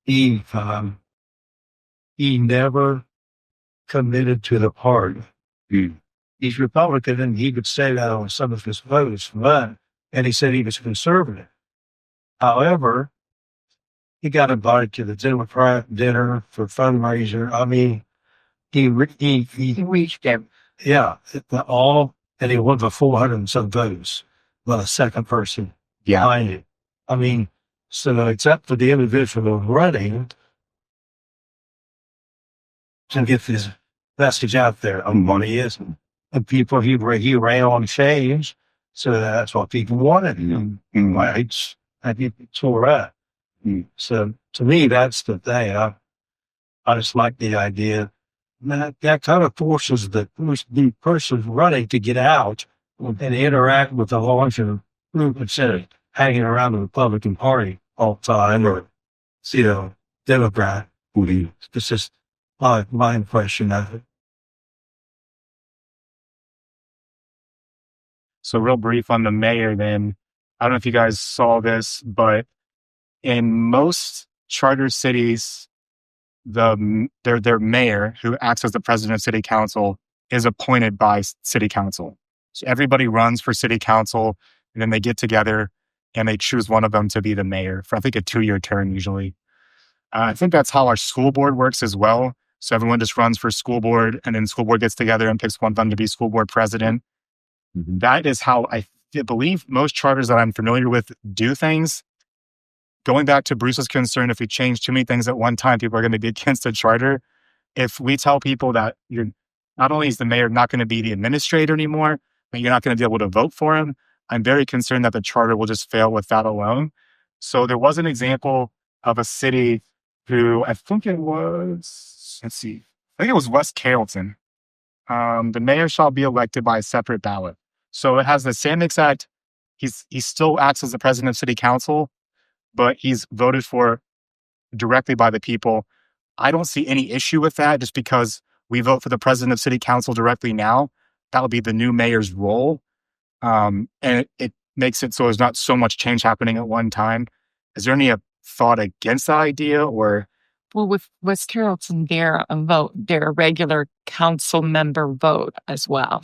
he never committed to the party. He's Republican, and he could say that on some of his votes, but and he said he was conservative. However, he got invited to the Democrat dinner for fundraiser. I mean, he reached them. yeah, and he won for 400 and some votes, but a second person yeah, behind it. I mean, so except for the individual running to get this message out there of what he is, and people he ran on change, so that's what people wanted. Right? I think it's all right. So to me, that's the thing. I just like the idea that kind of forces the person running to get out and interact with the larger group instead of hanging around the Republican Party all the time or, Democrat who he is. It's just my impression of it. So real brief on the mayor then. I don't know if you guys saw this, but in most charter cities, their mayor, who acts as the president of city council, is appointed by city council. So everybody runs for city council, and then they get together and they choose one of them to be the mayor for, I think, a 2-year term usually. I think that's how our school board works as well. So everyone just runs for school board, and then school board gets together and picks one of them to be school board president. Mhm. That is how I believe most charters that I'm familiar with do things. Going back to Bruce's concern, if we change too many things at one time, people are going to be against the charter. If we tell people that you're not only is the mayor not going to be the administrator anymore, but you're not going to be able to vote for him, I'm very concerned that the charter will just fail with that alone. So there was an example of a city who I think it was, I think it was West Carrollton. The mayor shall be elected by a separate ballot. So it has the same exact, he still acts as the president of city council, but he's voted for directly by the people. I don't see any issue with that just because we vote for the president of city council directly now. That'll be the new mayor's role. And it makes it so there's not so much change happening at one time. Is there any thought against that idea or? Well, with West Carrollton, they're a regular council member vote as well.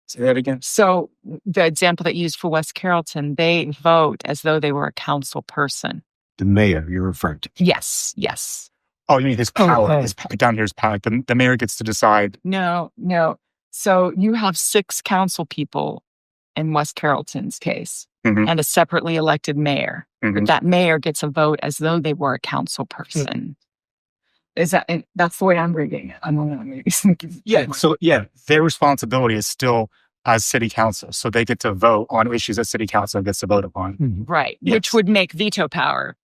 Say that again. So the example that you used for West Carrollton, they vote as though they were a council person. The mayor you're referring to. Yes, yes. Oh, you mean his power? Okay. His down here is power. The mayor gets to decide. No. So you have 6 council people in West Carrollton's case Mhm. and a separately elected mayor. Mhm. But that mayor gets a vote as though they were a council person. Is that, and that's the way I'm reading it. I don't know. Maybe. Their responsibility is still as city council, so they get to vote on issues that city council gets to vote upon. Right. Yes. Which would make veto power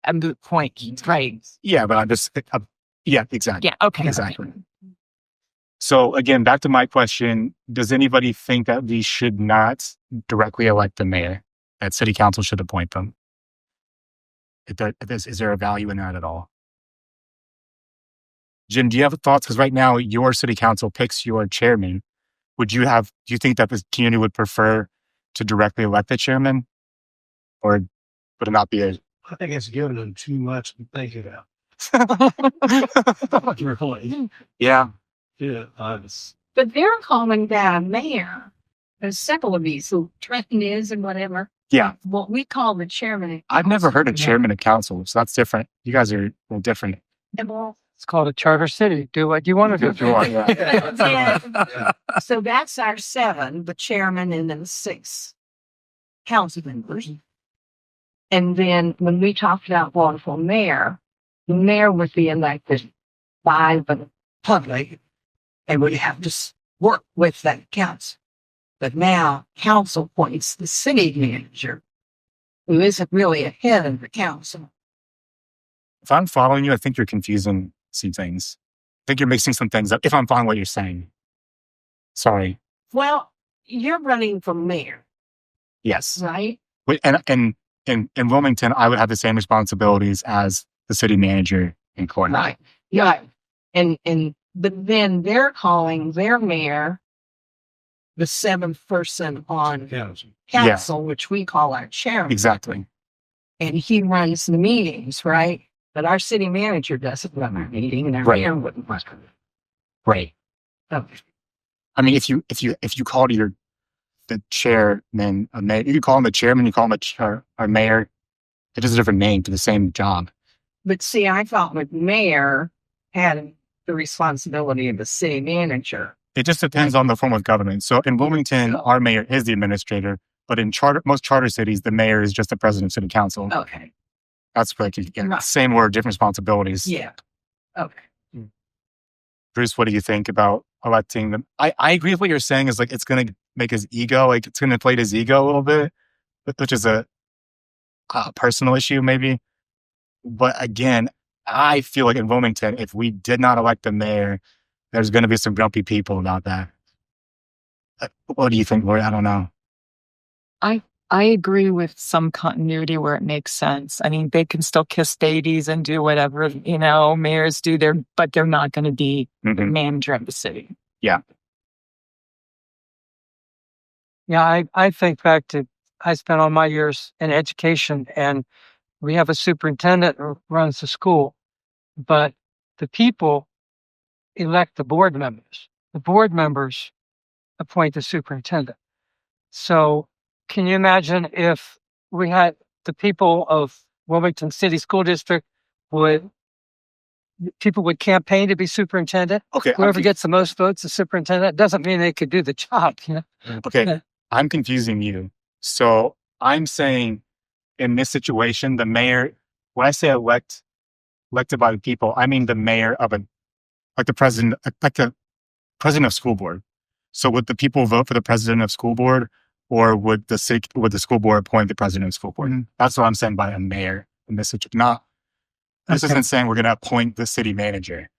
a moot point. Right. Yeah, but I'm just exactly. Yeah. Okay. Exactly. So again, back to my question: does anybody think that we should not directly elect the mayor? That city council should appoint them? Is there a value in that at all? Jim, do you have thoughts? Because right now, your city council picks your chairman. Do you think that the community would prefer to directly elect the chairman? Or would it not be a... I think it's giving them too much to think about. Really. Yeah. Yeah. But they're calling that a mayor. There's several of these who Trenton is and whatever. Yeah. What we call the chairman. I've never heard of chairman of council, so that's different. You guys are a little different. Well, It's called a charter city. Do what you want to do. yeah. So that's our 7, the chairman, and then 6 council members. And then when we talked about voting for mayor, the mayor would be elected by the public and would have to work with that council. But now council appoints the city manager, who isn't really a head of the council. If I'm following you, I think you're confusing some things. I think you're mixing some things up, if I'm following what you're saying. Sorry. Well, you're running for mayor, Yes. right? And in Wilmington, I would have the same responsibilities as the city manager in Cornell. Right. Yeah. But then they're calling their mayor the 7th person on council, which we call our chairman. Exactly. And he runs the meetings, right? But our city manager doesn't run our meeting, and our Right. mayor wouldn't run it. Right. Okay. I mean, if you call the chairman a mayor, you call him the chairman, you call him our mayor. It is a different name for the same job. But see, I thought the mayor had the responsibility of the city manager. It just depends on the form of government. So in Wilmington, our mayor is the administrator, but in most charter cities, the mayor is just the president of city council. Okay. That's like Right. same word, different responsibilities. Yeah. Okay. Bruce, what do you think about electing them? I agree with what you're saying is like it's going to make his ego, like it's going to inflate his ego a little bit, which is a personal issue maybe. But again, I feel like in Wilmington, if we did not elect the mayor, there's going to be some grumpy people about that. What do you think, Lori? I don't know. I agree with some continuity where it makes sense. I mean, they can still kiss babies and do whatever, mayors do but they're not going to be the manager of the city. Yeah, I think back to, I spent all my years in education, and we have a superintendent who runs the school, but the people elect the board members. The board members appoint the superintendent. So can you imagine if we had the people of Wilmington City School District people would campaign to be superintendent? Okay. Whoever gets the most votes is superintendent. Doesn't mean they could do the job, Okay. I'm confusing you. So I'm saying in this situation, the mayor, when I say elected by the people, I mean the mayor of like the president of school board. So would the people vote for the president of school board, or would the school board appoint the president of school board? That's what I'm saying by a mayor in this situation. This isn't saying we're going to appoint the city manager.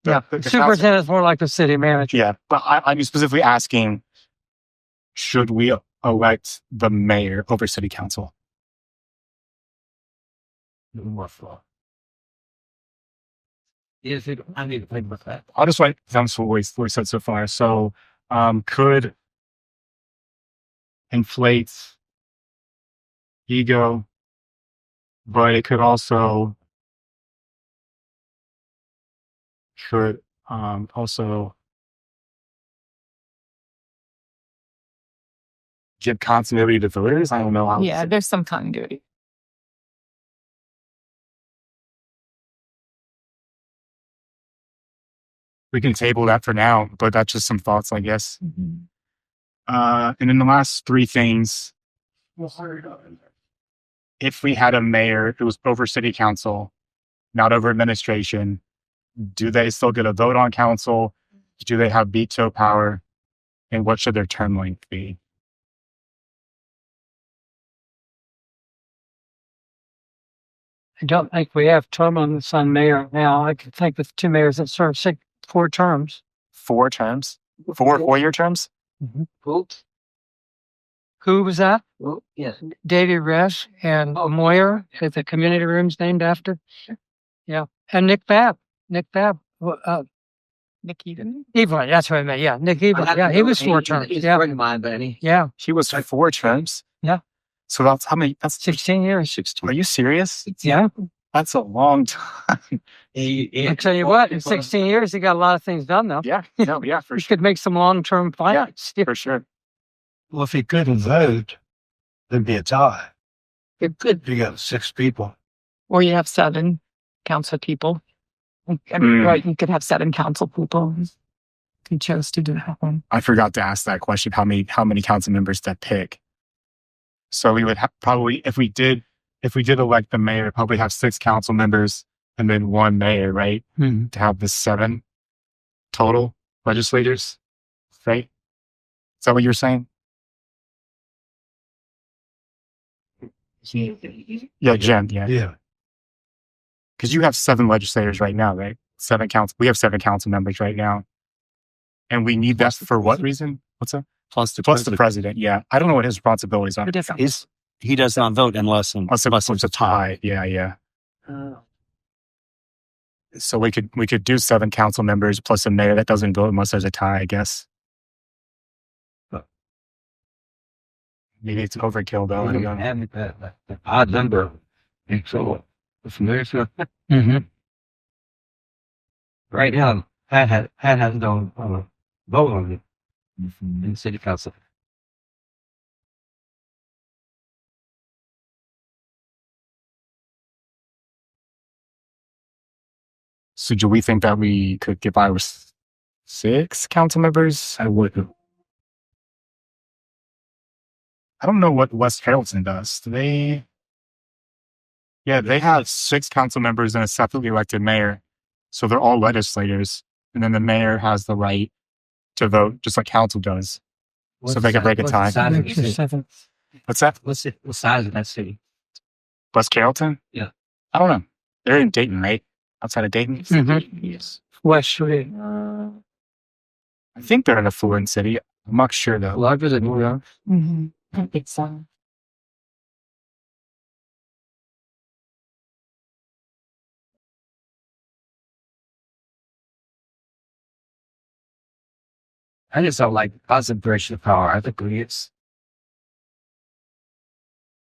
The superintendent is more like the city manager. Yeah, but I'm specifically asking, should we elect the mayor over city council? I need to think about that. I'll just write down what we said so far. So, could inflate ego, but it could also give continuity to voters. I don't know how. Yeah, there's some continuity. We can table that for now, but that's just some thoughts, I guess. And then the last three things. If we had a mayor who was over city council, not over administration, do they still get a vote on council? Do they have veto power? And what should their term length be? I don't think we have term limits on mayor now. I can think with two mayors that serve 4 terms. 4 terms? 4-year terms? Who was that? Well, yes. Davy Resch and Moyer, that the community room's named after. Yeah. And Nick Babb. Nick Evelyn. Evelyn, that's what I meant. Yeah, Nick Evelyn. Yeah, he was 4 terms. He's Yeah. a friend of mine, Benny. Yeah. He was 4 terms? Yeah. So that's how many? That's 16 years. 16. Are you serious? Yeah. That's a long time. I tell you what, in 16 years, he got a lot of things done, though. Yeah. No, yeah, for He sure. could make some long-term plans. For sure. Well, if he couldn't vote, there'd be a tie. It could. You got 6 people. Or you have 7 council people. I mean, right, you could have 7 council people if you chose to do that one. I forgot to ask that question. How many council members to pick? So we would probably, if we did elect the mayor, probably have 6 council members and then 1 mayor, right? To have the 7 total legislators, right? Is that what you're saying? Yeah, Jen. Yeah. Yeah. Because you have 7 legislators right now, right? We have 7 council members right now. And we need that for what reason? What's that? Plus the the president. Yeah. I don't know what his responsibilities are. He does not vote unless it's a tie. Yeah. So we could do 7 council members plus a mayor that doesn't vote unless there's a tie, I guess. Maybe it's overkill though. I don't know. Having that odd number. And so, it's familiar. Right now, Pat has no vote on it in the city council. So do we think that we could get by with 6 council members? I wouldn't. I don't know what West Carrollton does. Do they? Yeah, they have 6 council members and a separately elected mayor. So they're all legislators. And then the mayor has the right to vote, just like council does. So they can break a tie. What's that? What size of that city? West Carrollton? Yeah. I don't know. They're in Dayton, right? Outside of Dayton? Yes. West Street. I think they're an affluent city. I'm not sure though. Larger than New York. I think so. I just don't like concentration of power. I think it's.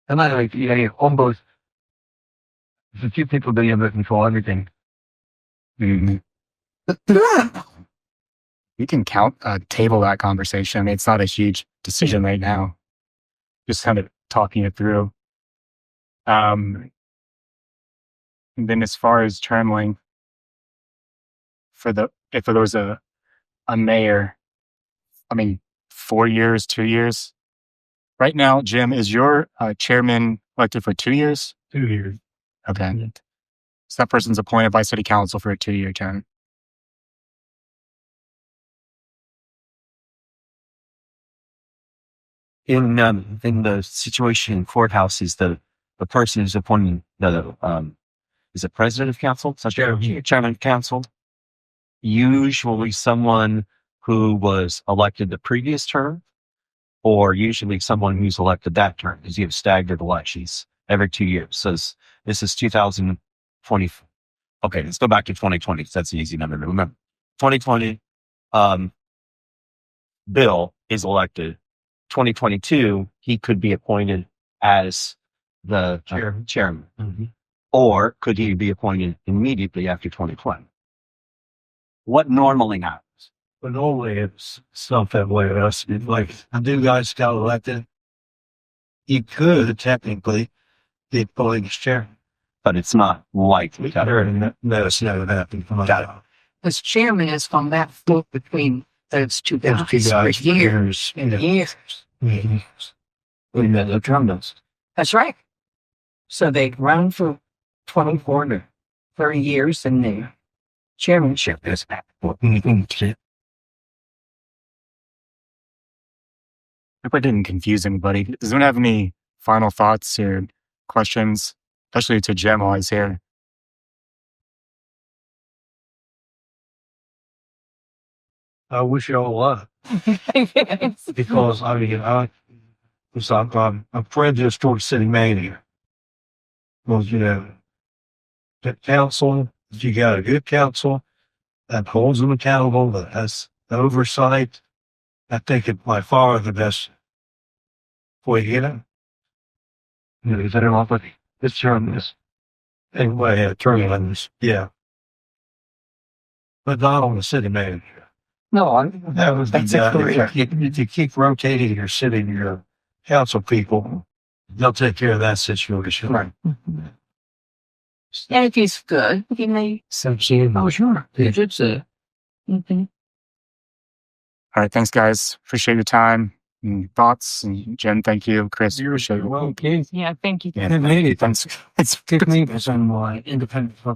And I like, almost a few people being able to control everything. Mm-hmm. We can table that conversation. I mean, it's not a huge decision right now. Just kind of talking it through. And then as far as term length, if there was a mayor, I mean, 4 years, 2 years. Right now, Jim, is your chairman elected for 2 years? 2 years. Okay. So that person's appointed by city council for a 2-year term. In the situation in courthouse, is the person who's appointing is the president of council, chairman of council, usually someone who was elected the previous term, or usually someone who's elected that term, because you have staggered elections every 2 years. So this is 2020. Okay, let's go back to 2020. That's an easy number to remember. 2020, Bill is elected. 2022, he could be appointed as the chairman. Mm-hmm. Or could he be appointed immediately after 2020? What normally happens? But normally it's not that way. It's like the new guys got elected. He could technically be appointed as chairman. But it's not likely. No, it's never happened. As chairman is on that float between those two guys for years and years. Mm-hmm. We met the terminals. That's right. So they run for 24 to 30 years, and the chairmanship is back. If I didn't confuse anybody, does anyone have any final thoughts or questions, especially to Jim while he's here? I wish you all luck. Because I mean, I'm prejudiced towards city manager. Well, the council, if you got a good council that holds them accountable, that has oversight, I think it's by far the best way to get it. Is that enough? This term is anyway, term is, yeah. But not on the city manager. No, That was that's if you keep rotating your city, your council people, they'll take care of that situation. right. And if he's good, he may. Oh, sure. It's Mm-hmm. All right, thanks, guys. Appreciate your time and thoughts. And Jen, thank you. Chris, you're appreciate it. well, okay. Yeah, thank you. Yeah, thanks. It's good me as I'm independent.